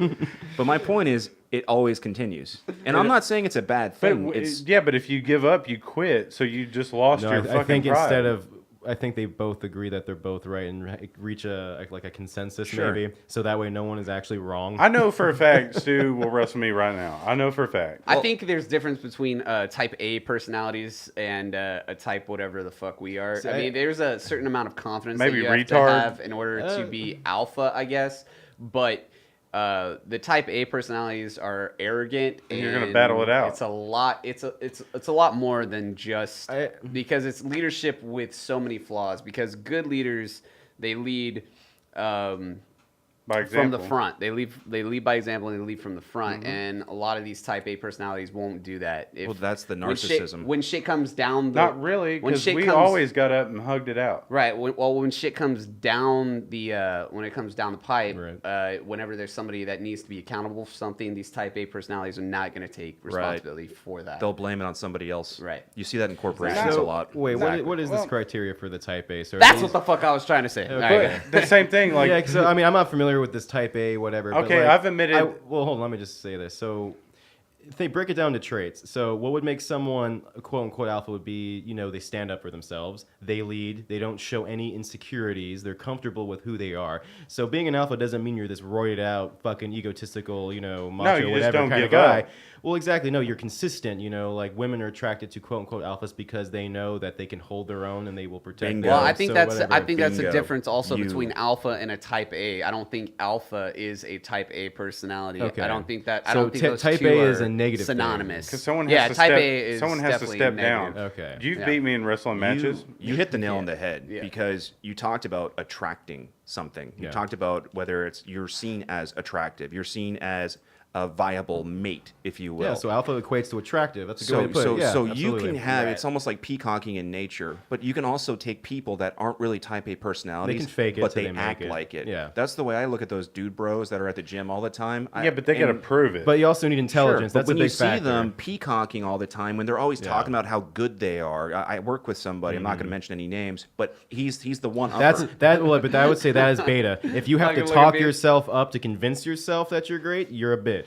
know. But my point is, it always continues. And I'm not saying it's a bad But thing. It's yeah, but if you give up, you quit. So you just lost No, your fucking I think pride. instead of, I think they both agree that they're both right and reach a consensus Sure. maybe, so that way no one is actually wrong. I know for a fact Stu will wrestle me right now. I know for a fact. I think there's difference between type A personalities and a type whatever the fuck we are. See, I mean, there's a certain amount of confidence Maybe that you have to retard. have in order to be alpha, I guess. But the type A personalities are arrogant, And you're gonna battle it out. It's a lot. It's a lot more than just because it's leadership with so many flaws. Because good leaders, they lead. By From example. the front, they lead by example, and they lead from the front. And a lot of these type A personalities won't do that. Well, that's the when shit- narcissism. When shit comes down, Not really, when because shit we comes- always got up and hugged it out. Right. When shit comes down when it comes down the pipe, Right. whenever there's somebody that needs to be accountable for something, these type A personalities are not going to take responsibility for that. They'll blame it on somebody else. Right. You see that in corporations So- a lot. Wait, Exactly. what is this Well- criteria for the type A? So are That's these- what the fuck I was trying to say. All Okay. right. The same thing, like yeah, so I mean, I'm not familiar with this type A, whatever. but, Okay, like, I've admitted- well, hold on. Let me just say this. So, if they break it down to traits. So, what would make someone a quote unquote alpha would be, they stand up for themselves, they lead, they don't show any insecurities, they're comfortable with who they are. So, being an alpha doesn't mean you're this roided out, fucking egotistical, macho, you just whatever don't kind of give guy. up. Well, exactly. No, you're consistent. Like women are attracted to quote unquote alphas because they know that they can hold their own and they will protect. Bingo. them. Well, I think So that's whatever. I think that's a Bingo. difference also You- between alpha and a type A. I don't think alpha is a type A personality. Okay. I don't think that. I So don't think ty- those type two A are is a negative thing. synonymous. because someone has yeah, to type step, A is someone has to definitely step negative. down. Okay. You've Yeah. beat me in wrestling matches. You hit the nail on the head Yeah. because you talked about attracting something. You Yeah. talked about whether it's you're seen as attractive, you're seen as a viable mate, if you will. Yeah, so alpha equates to attractive. That's a good way So, to put so, it. Yeah, so you absolutely. can have Right. it's almost like peacocking in nature, but you can also take people that aren't really type A personalities, They can fake it but till they they make act it. like it. Yeah. That's the way I look at those dude bros that are at the gym all the time. Yeah, but they got to and- prove it. But you also need Sure, intelligence. but That's when a big you see factor. them peacocking all the time, when they're always Yeah. talking about how good they are, I work with somebody. I'm not going to mention any names, but he's the one. That's that. Well, but I would say that is beta. If you have Like to a look talk at me. yourself up to convince yourself that you're great, you're a bitch.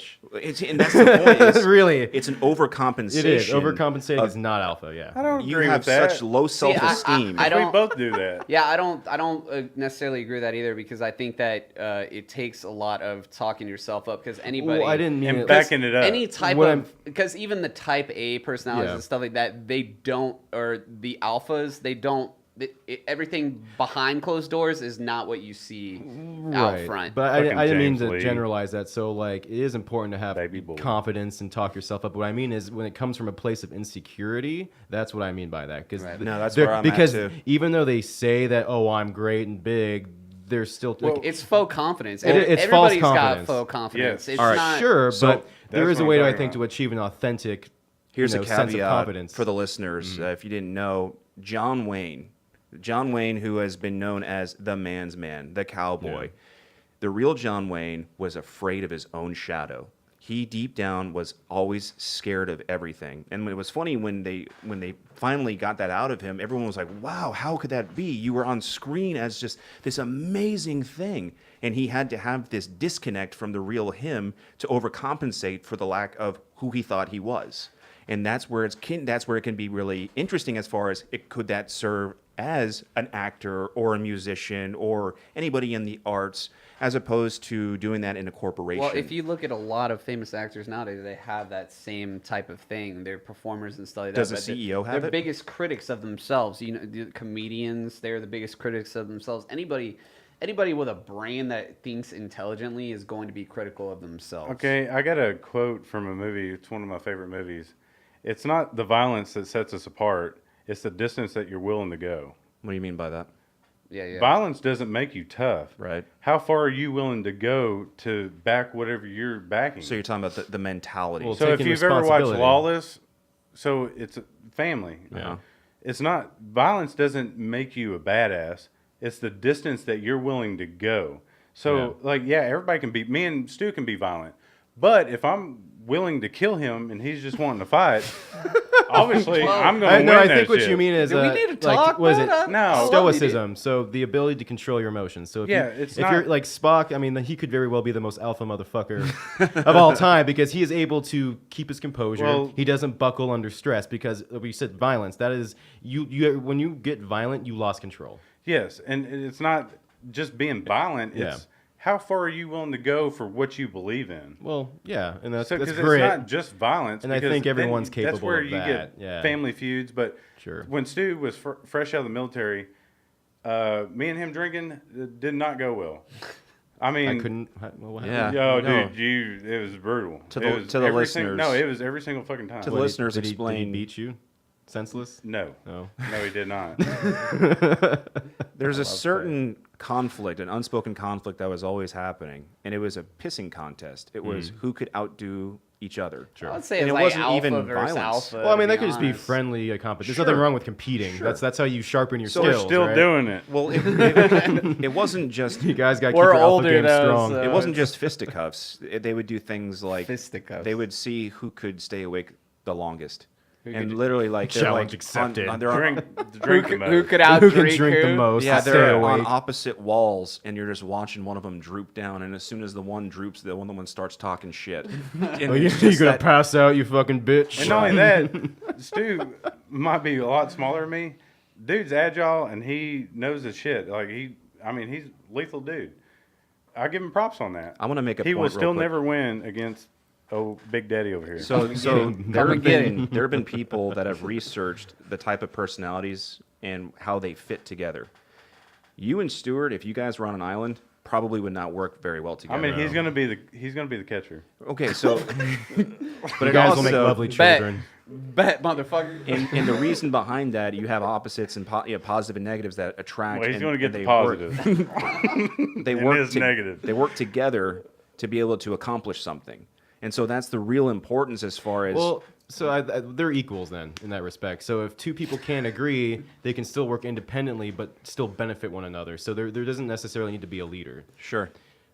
And that's the point. Is Really, it's an overcompensation. it is. Overcompensating of- is not alpha. Yeah. I don't You agree have with that. such low self-esteem. I we don't- both do that. Yeah, I don't necessarily agree with that either because I think that it takes a lot of talking yourself up because anybody. Well, I didn't mean And it. backing it up. Any type What of because even the type A personalities Yeah. and stuff like that, they don't or the alphas they don't. Everything behind closed doors is not what you see out Right. front. But Fucking I didn't mean James to Lee. generalize that. So like, it is important to have Baby boy. confidence and talk yourself up. What I mean is, when it comes from a place of insecurity, that's what I mean by that. Because Right. No, that's where I'm at, because too. even though they say that, oh, I'm great and big, they're still like, it's faux confidence. It's false Everybody's got confidence. faux confidence. Yes. It's All right. not sure, So, but there that's is a what way, I'm I talking think, to about. achieve an authentic, Here's a sense of caveat confidence. for the listeners. If you didn't know, John Wayne, who has been known as the man's man, the cowboy, Yeah. the real John Wayne was afraid of his own shadow. He deep down was always scared of everything. And it was funny when they finally got that out of him, everyone was like, wow, how could that be? You were on screen as just this amazing thing. And he had to have this disconnect from the real him to overcompensate for the lack of who he thought he was. And that's where it can be really interesting as far as could that serve as an actor or a musician or anybody in the arts, as opposed to doing that in a corporation. Well, if you look at a lot of famous actors nowadays, they have that same type of thing. They're performers and stuff like Does that. the but CEO have they're it? biggest critics of themselves. The comedians, they're the biggest critics of themselves. Anybody with a brain that thinks intelligently is going to be critical of themselves. Okay, I got a quote from a movie. It's one of my favorite movies. It's not the violence that sets us apart. It's the distance that you're willing to go. What do you mean by that? Yeah. Violence doesn't make you tough. Right. How far are you willing to go to back whatever you're backing? So you're talking about the mentality. Well, So if taking you've ever watched responsibility. Lawless, so it's a family. Yeah. It's not, violence doesn't make you a badass. It's the distance that you're willing to go. So everybody can be, me and Stu can be violent. But if I'm willing to kill him and he's just wanting to fight, obviously I'm going to win I that think what shit. you mean is Do we need to like, talk, was man? it No. I love you, stoicism? So the ability to control your emotions. So if Yeah, you, it's if not- you're like Spock, I mean, he could very well be the most alpha motherfucker of all time because he is able to keep his composure. Well- He doesn't buckle under stress because we said violence. That is you when you get violent, you lost control. Yes, and it's not just being violent. It's Yeah. how far are you willing to go for what you believe in? Well, yeah, and that's So, that's because great. it's not just violence. And I because think then everyone's that's capable where of you that, get yeah. family feuds. But Sure. when Stu was fresh out of the military, me and him drinking did not go well. I mean, I couldn't. Well, what Yeah. happened? Yo, No. dude, it was brutal. To It the- was to the every sing- listeners. no, it was every single fucking time. To the What, listeners, did he explain. beat you? Senseless? No, No. no, he did not. There's a certain conflict, an unspoken conflict that was always happening, and it was a pissing contest. It was who could outdo each other. Sure. I'd say And it's it like wasn't alpha even versus violence. alpha. Well, I mean, to that could just be honest. friendly competition. There's Sure. nothing wrong with competing. Sure. That's how you sharpen your So We're skills. still right? doing it. Well, it wasn't just You guys got to keep We're your alpha older, game though, strong. so- it wasn't just fisticuffs. They would do things like Fisticuffs. they would see who could stay awake the longest, Who and could- literally like they're Challenge like accepted. they're on, Drink the Who most. could Who out-drink can drink the who? most? yeah, Stay they're awake. on opposite walls, and you're just watching one of them droop down, and as soon as the one droops, the one starts talking shit. And Oh, it's you're just gonna that- pass out, you fucking bitch. And not only that, Stu might be a lot smaller than me. Dude's agile and he knows his shit. Like he's lethal dude. I give him props on that. I want to make a He point will real still quick. never win against Big Daddy over here. So there and have get been people that have researched the type of personalities and how they fit together. You and Stuart, if you guys were on an island, probably would not work very well I together. mean, he's gonna be the catcher. Okay, so but You it guys also, will make lovely Bet. children. Bet, motherfucker. and the reason behind that, you have opposites and positive and negatives that attract. Well, he's and- gonna get and the they work- positive. They And work his negative. They work together to be able to accomplish something, and so that's the real importance as far as. Well, so they're equals then in that respect. So if two people can't agree, they can still work independently, but still benefit one another. So there doesn't necessarily need to be a leader. sure.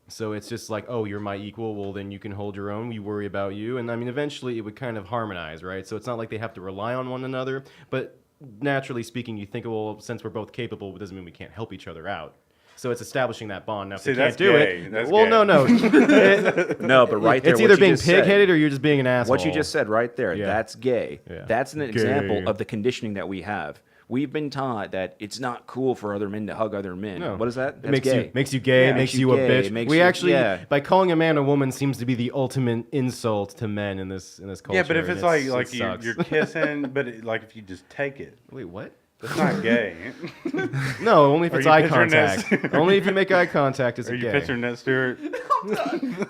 So it's just like, oh, you're my equal. Well, then you can hold your own. We worry about you. And I mean, eventually it would kind of harmonize, right? So it's not like they have to rely on one another. But naturally speaking, you think, well, since we're both capable, it doesn't mean we can't help each other out. So it's establishing that bond. Now, if See, they can't that's do gay. it, That's well, gay. no. No, but right there, It's what either you being just said- pig-headed or you're just being an asshole. What you just said right there, Yeah. that's gay. Yeah. That's an example Gay. of the conditioning that we have. We've been taught that it's not cool for other men to hug other men. No. What is that? It That's makes gay. you makes you gay. Yeah, makes you a gay, bitch. makes We you- actually, yeah. by calling a man a woman, seems to be the ultimate insult to men in this culture. Yeah, but if and it's it like sucks. you're kissing, but like if you just take it, Wait, what? that's not gay. No, only if Are it's you eye picturing contact. this? Only if you make eye contact is Are it you gay. picturing that, Stuart?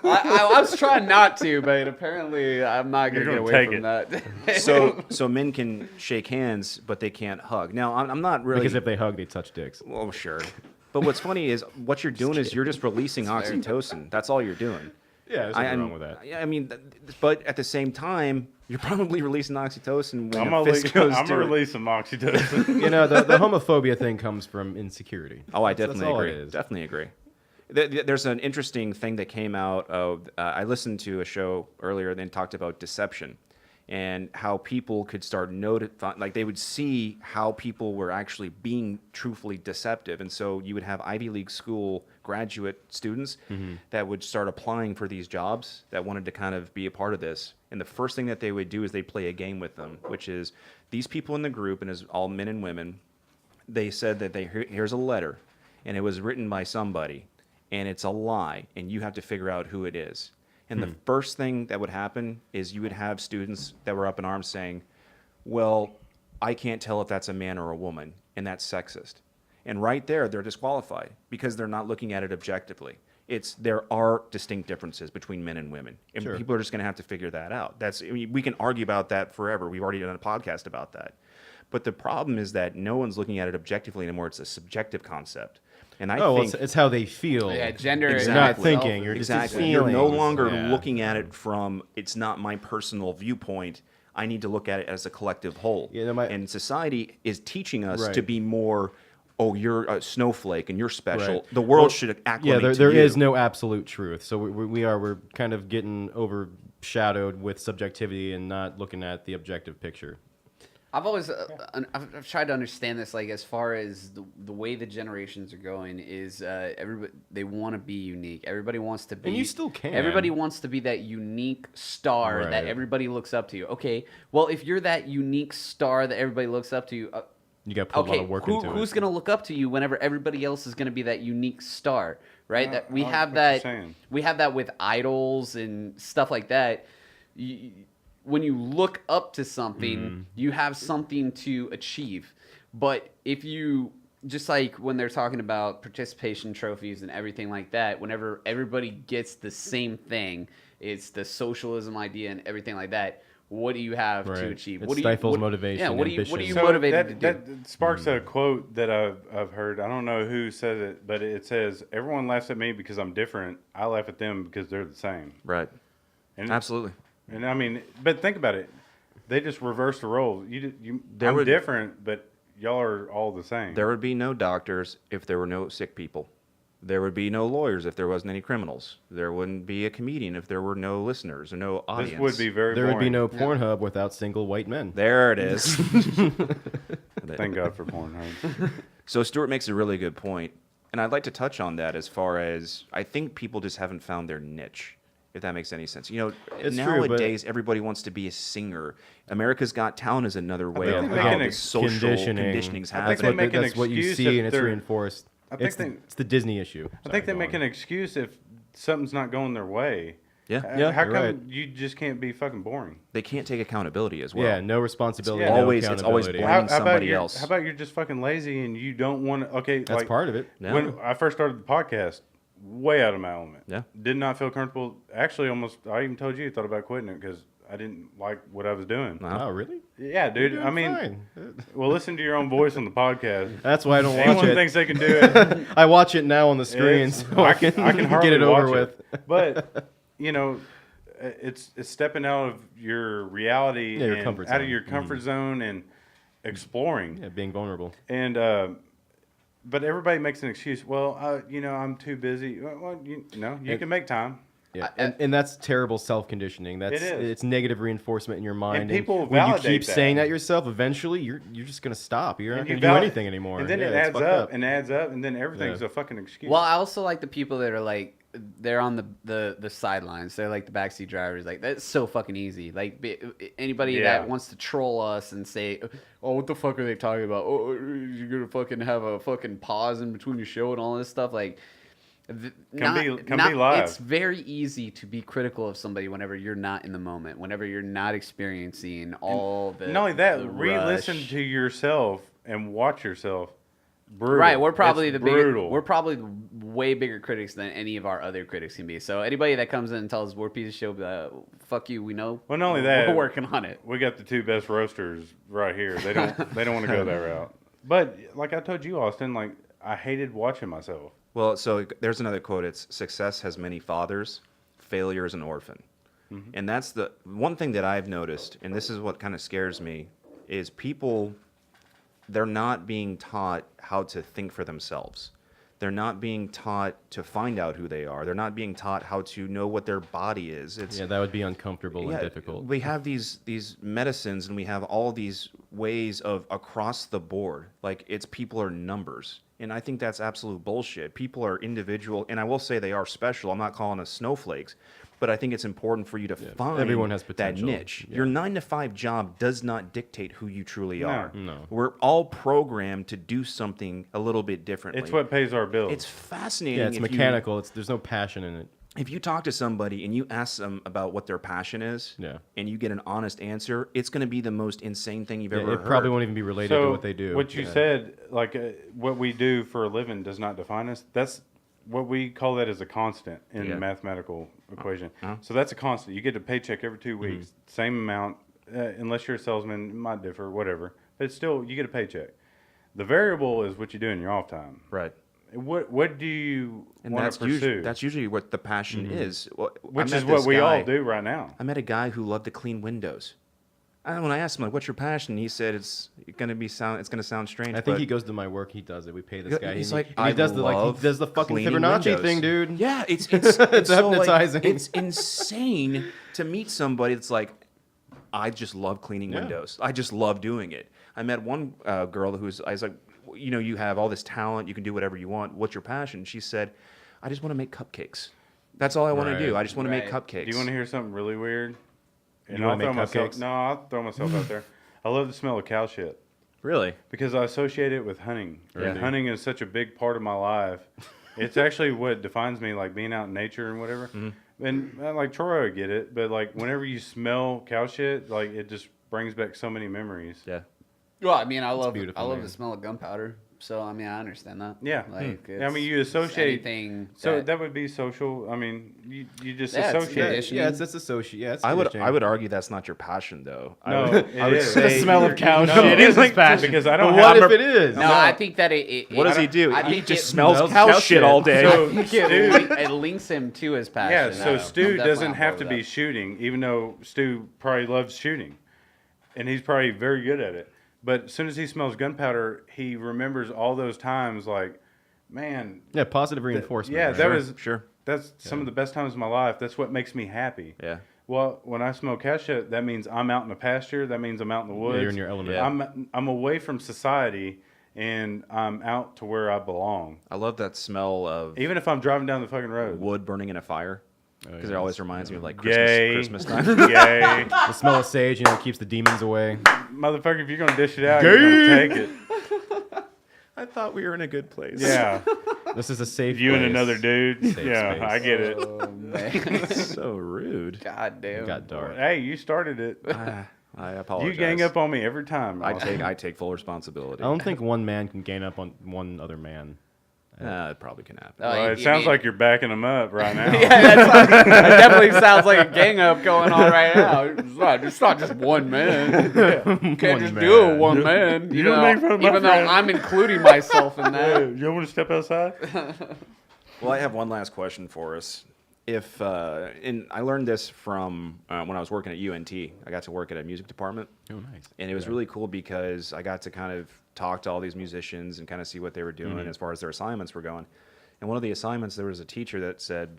I was trying not to, but apparently I'm not You're gonna get gonna away take from that. So men can shake hands, but they can't hug. Now, I'm not really. Because if they hug, they touch dicks. Well, sure. But what's funny is what you're doing is you're just releasing oxytocin. That's all you're doing. Yeah, there's nothing wrong with that. I mean, but at the same time, you're probably releasing oxytocin when I'm a gonna fist goes I'm to gonna it. release some oxytocin. You know, the homophobia thing comes from insecurity. Oh, I That's definitely all it agree. is. Definitely agree. There's an interesting thing that came out of. I listened to a show earlier and talked about deception and how people could start like they would see how people were actually being truthfully deceptive. And so you would have Ivy League school graduate students that would start applying for these jobs that wanted to kind of be a part of this. And the first thing that they would do is they'd play a game with them, which is these people in the group, and it's all men and women, they said that here's a letter, and it was written by somebody, and it's a lie, and you have to figure out who it is. And the first thing that would happen is you would have students that were up in arms saying, well, I can't tell if that's a man or a woman, and that's sexist. And right there, they're disqualified because they're not looking at it objectively. There are distinct differences between men and women, and Sure. people are just going to have to figure that out. We can argue about that forever. We've already done a podcast about that. But the problem is that no one's looking at it objectively anymore. It's a subjective concept. And I Oh, well, think it's how they feel. Yeah, gender. You're is not itself thinking. is- You're just exactly. feelings. You're no longer Yeah. looking at it from it's not my personal viewpoint. I need to look at it as a collective whole. Yeah, no, and society is teaching us Right. to be more. Oh, you're a snowflake and you're special. Right. The world Well, should Yeah, acclimate there to you. is no absolute truth. So we're kind of getting overshadowed with subjectivity and not looking at the objective picture. I've always I've tried to understand this, like as far as the way the generations are going is everybody, they want to be unique. Everybody wants to be, And you still can. Everybody wants to be that unique star that Right. everybody looks up to. Okay, well if you're that unique star that everybody looks up to, You got to put a lot okay, of work who, into who's it. gonna look up to you whenever everybody else is gonna be that unique star, right? That we I have get what you're that saying. we have that with idols and stuff like that. When you look up to something, Mm-hmm. you have something to achieve. But if you just like when they're talking about participation trophies and everything like that, whenever everybody gets the same thing, it's the socialism idea and everything like that. What do you have Right. to achieve? It What do stifles you, motivation, Yeah, what are you ambition. motivated to do? That sparks a quote that I've heard. I don't know who says it, but it says, "Everyone laughs at me because I'm different. I laugh at them because they're the same." Right. And Absolutely. And I mean, but think about it. They just reverse the roles. I'm would- different, but y'all are all the same. There would be no doctors if there were no sick people. There would be no lawyers if there wasn't any criminals. There wouldn't be a comedian if there were no listeners or no audience. This would be very There would be boring. no Pornhub without single white men. There it is. Thank God for Pornhub. So Stuart makes a really good point, and I'd like to touch on that as far as I think people just haven't found their niche, if that makes any sense. You know, It's true, but- nowadays everybody wants to be a singer. America's Got Talent is another way think of they how make the an social conditioning's I think That's they happening. what, make an that's what you excuse see, if and it's they're- reinforced. I think It's the Disney issue. I think they make an excuse if something's not going their way. Yeah. Yeah, How you're come right. you just can't be fucking boring? They can't take accountability as well. Yeah, no responsibility. Yeah. no Always- it's always accountability. blame How about somebody you're, else. How about you're just fucking lazy and you don't want to? Okay, That's like, part of it. Yeah. When I first started the podcast, way out of my element. Yeah. Did not feel comfortable. Actually, almost. I even told you I thought about quitting it because I didn't like what I was doing. Wow. Oh, really? Yeah, dude. You're I mean, fine. well, listen to your own voice on the podcast. That's why I don't watch Anyone it. thinks they can do it. I watch it now on the screen, It's- so I can, hardly get it over watch with. But you know, it's stepping out of your reality Yeah, your and comfort out of zone. your comfort zone and exploring. Yeah, being vulnerable. And but everybody makes an excuse. Well, you know, I'm too busy. Well, you And- can make time. Yeah, and that's terrible self conditioning. That's It is. it's negative reinforcement in your mind. people when you validate keep that. saying that yourself, eventually you're just gonna stop. You're not And gonna you do valid- anything anymore. And then Yeah, it it's adds fucked up and adds up, and then everything's Yeah. a fucking excuse. Well, I also like the people that are like they're on the sidelines. They're like the backseat drivers. Like that's so fucking easy. Like anybody Yeah. that wants to troll us and say, "Oh, what the fuck are they talking about? Oh, you're gonna fucking have a fucking pause in between your show and all this stuff." Like, Come be live. It's very easy to be critical of somebody whenever you're not in the moment, whenever you're not experiencing all the. not only that, the re-listen rush. to yourself and watch yourself. Brutal. Right, we're probably It's the bigger, brutal. we're probably way bigger critics than any of our other critics can be. So anybody that comes in and tells us we're a piece of shit, fuck you, we know. Well, not only that, we're working on it. We got the two best roasters right here. They don't want to go that route. But like I told you, Austin, like I hated watching myself. Well, so there's another quote. It's success has many fathers, failure is an orphan. And that's the one thing that I've noticed, and this is what kind of scares me, is people, they're not being taught how to think for themselves. They're not being taught to find out who they are. They're not being taught how to know what their body is. It's, Yeah, that would be uncomfortable and difficult. we have these medicines and we have all these ways of across the board. Like it's people are numbers. And I think that's absolute bullshit. People are individual, and I will say they are special. I'm not calling us snowflakes, but I think it's important for you to find everyone has that potential. niche. Yeah. Your 9-to-5 job does not dictate who you truly No. are. No. We're all programmed to do something a little bit differently. It's what pays our bills. It's fascinating. Yeah, it's if you- mechanical. There's no passion in it. if you talk to somebody and you ask them about what their passion is, Yeah. and you get an honest answer, it's going to be the most insane thing you've Yeah, ever it heard. probably won't even be related to what they do. What you Yeah. said, like what we do for a living, does not define us. That's what we call that as a constant in Yeah. the mathematical equation. Uh-huh. So that's a constant. You get a paycheck every Mm-hmm. 2 weeks, same amount. Unless you're a salesman, it might differ, whatever. But it's still you get a paycheck. The variable is what you do in your off time. Right. What do you And want that's to pursue? usually what the passion is. Well, I Which met is what this we guy- all do right now. I met a guy who loved to clean windows. And when I asked him, like, what's your passion? He said, it's going to sound strange. I think but he goes to my work. He does it. We pay this guy. He's and like, he does the love he does the fucking cleaning Fibonacci windows. thing, dude. Yeah, it's It's so, like, hypnotizing. it's insane to meet somebody that's like, I just love cleaning Yeah. windows. I just love doing it. I met one girl I was like, you know, you have all this talent. You can do whatever you want. What's your passion? She said, I just want to make cupcakes. That's all I want to do. Right. I just want to make Right. cupcakes. Do you want to hear something really weird? And You wanna make myself. cupcakes? No, I'll throw myself out there. I love the smell of cow shit. Really? Because I associate it with hunting. Yeah. And hunting is such a big part of my life. It's actually what defines me, like being out in nature and whatever. Mm-hmm. And like Troy would get it, but like whenever you smell cow shit, like it just brings back so many memories. Yeah. Well, I mean, I love beautiful, the man. smell of gunpowder. So I mean, I understand that. Yeah. Like, I mean, it's you associate. anything. So that would be social. I mean, you just Yeah, it's associate. conditioning. Yeah, it's associate. Yeah, it's I would conditioning. argue that's not your passion though. No, I would it is. The say smell of cow No, shit is his like, passion. because I But don't what have if it is? No, I think that what does he do? I He think just it smells smells cow cow shit shit. all day. So it links him to his Yeah, passion. so I'm Stu definitely doesn't on have board to with be that. shooting, even though Stu probably loves shooting, and he's probably very good at it. But as soon as he smells gunpowder, he remembers all those times. Like, man, Yeah, positive reinforcement. yeah, right? that was Sure. that's some of the best times of my life. That's what makes me happy. Yeah. Well, when I smell cow shit, that means I'm out in the pasture. That means I'm out in the woods. you're in your element. Yeah. I'm away from society, and I'm out to where I belong. I love that smell of Even if I'm driving down the fucking road. wood burning in a fire. Oh, Because yeah. it always reminds me of like Gay. Christmas time. Yay. The smell of sage, you know, keeps the demons away. Motherfucker, if you're going to dish it out, you're going to take it. I thought we were in a good place. Yeah. This is a safe You and place. another dude. Safe Yeah, space. I get it. Oh, man. So rude. God damn. It got dark. Hey, you started it. I apologize. You gang up on me every time. Austin. I take full responsibility. I don't think one man can gain up on one other man. It probably can happen. Oh, Well, you- it you sounds mean- like you're backing them up right now. Yeah, that definitely sounds like a gang up going on right now. It's not just one man. You can't just do it one man. You don't make fun of my even though friend. I'm including myself in Hey, that. you want to step outside? Well, I have one last question for us. If and I learned this from when I was working at UNT. I got to work at a music department, Oh, nice. and it was really cool because I got to kind of talk to all these musicians and kind of see what they were doing as far as their assignments were going. And one of the assignments, there was a teacher that said,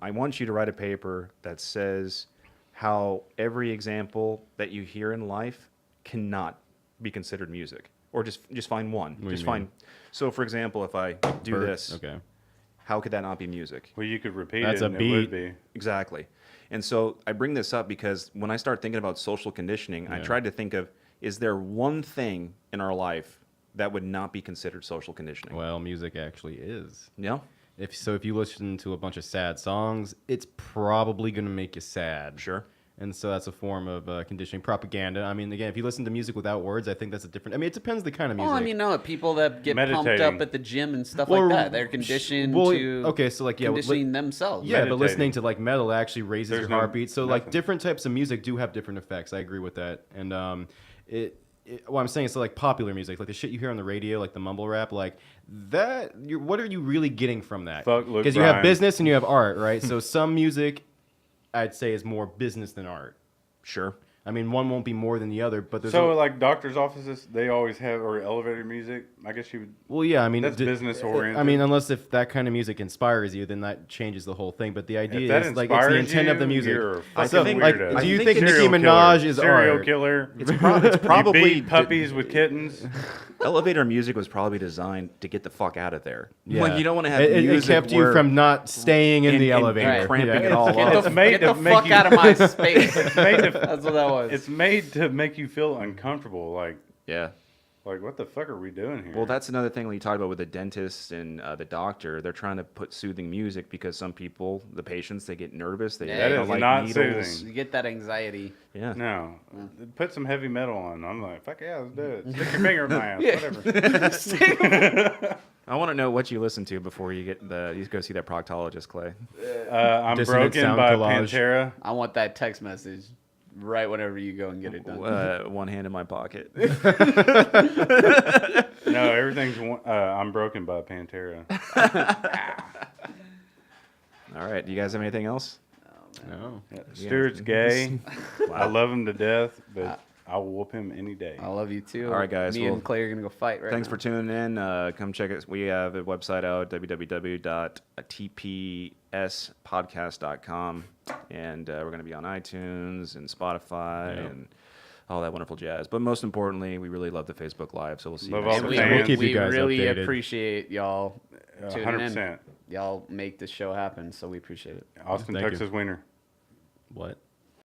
"I want you to write a paper that says how every example that you hear in life cannot be considered music, or just find one. do you Just mean? find. So, for example, if I do Bird- this, Okay. how could that not be music? Well, you could repeat That's it a and it would beat. be. Exactly. And so I bring this up because when I start thinking about social conditioning, I Yeah. tried to think of, is there one thing in our life that would not be considered social conditioning? Well, music actually is. Yeah? If you listen to a bunch of sad songs, it's probably going to make you sad. Sure. And so that's a form of conditioning propaganda. I mean, again, if you listen to music without words, I think that's a different. I mean, it depends the kind of music. Well, I mean, no, people that get pumped Meditating. up at the gym and stuff Well, like that, they're conditioned well, to okay, so like yeah, conditioning themselves. Yeah, but Meditating. listening to like metal actually raises There's your no- heartbeat. So like nothing. different types of music do have different effects. I agree with that. And what I'm saying is so like popular music, like the shit you hear on the radio, like the mumble rap, like that. What are you really getting from that? Fuck Luke Because you have Bryan. business and you have art, right? So some music, I'd say, is more business than art. Sure. I mean, one won't be more than the other, but there's So, like doctors' offices, they always have, or elevator music. I guess you would. well, yeah. I mean, That's business oriented. I mean, unless if that kind of music inspires you, then that changes the whole thing. But the idea If that is like it's the inspires intent of the you, music. you're a I So, think- like, weirdo. do you I think think Nicki Serial Minaj killer. is serial art? killer? It's probably You beat puppies with kittens. elevator music was probably designed to get the fuck out of there. Yeah. Like you don't want to have it music kept you where- from not staying in the and elevator. cramping Yeah. it all Get up. the, It's made get to the make fuck you- out of my space. It's made to. That's what that was. It's made to make you feel uncomfortable. Yeah. Like what the fuck are we doing here? Well, that's another thing when you talk about with the dentist and the doctor. They're trying to put soothing music because some people, the patients, they get nervous. They, That they don't is like not needles. soothing. You get that anxiety. Yeah. no. Put some heavy metal on. I'm like, fuck yeah, let's do it. Stick your finger in my ass. Whatever. I want to know what you listen to before you go see that proctologist, Clay. I'm Dissonant broken sound by collage. Pantera. I want that text message right whenever you go and get it done. One hand in my pocket. No, everything's. I'm broken by Pantera. All right. Do you guys have anything else? No. Yeah, Stuart's gay. I love him to death, but I will whoop him any day. I love you too. All right, guys, Me well, and Clay are gonna go fight right Thanks now. for tuning in. Come check us. We have a website out, www.tpspodcast.com. And we're going to be on iTunes and Spotify Yep. and all that wonderful jazz. But most importantly, we really love the Facebook Live. So we'll see you Love next all And the we, fans. We'll keep you we guys really updated. appreciate y'all tuning 100%. in. Y'all make this show happen, so we appreciate it. Austin Thank tucks you. his wiener. What?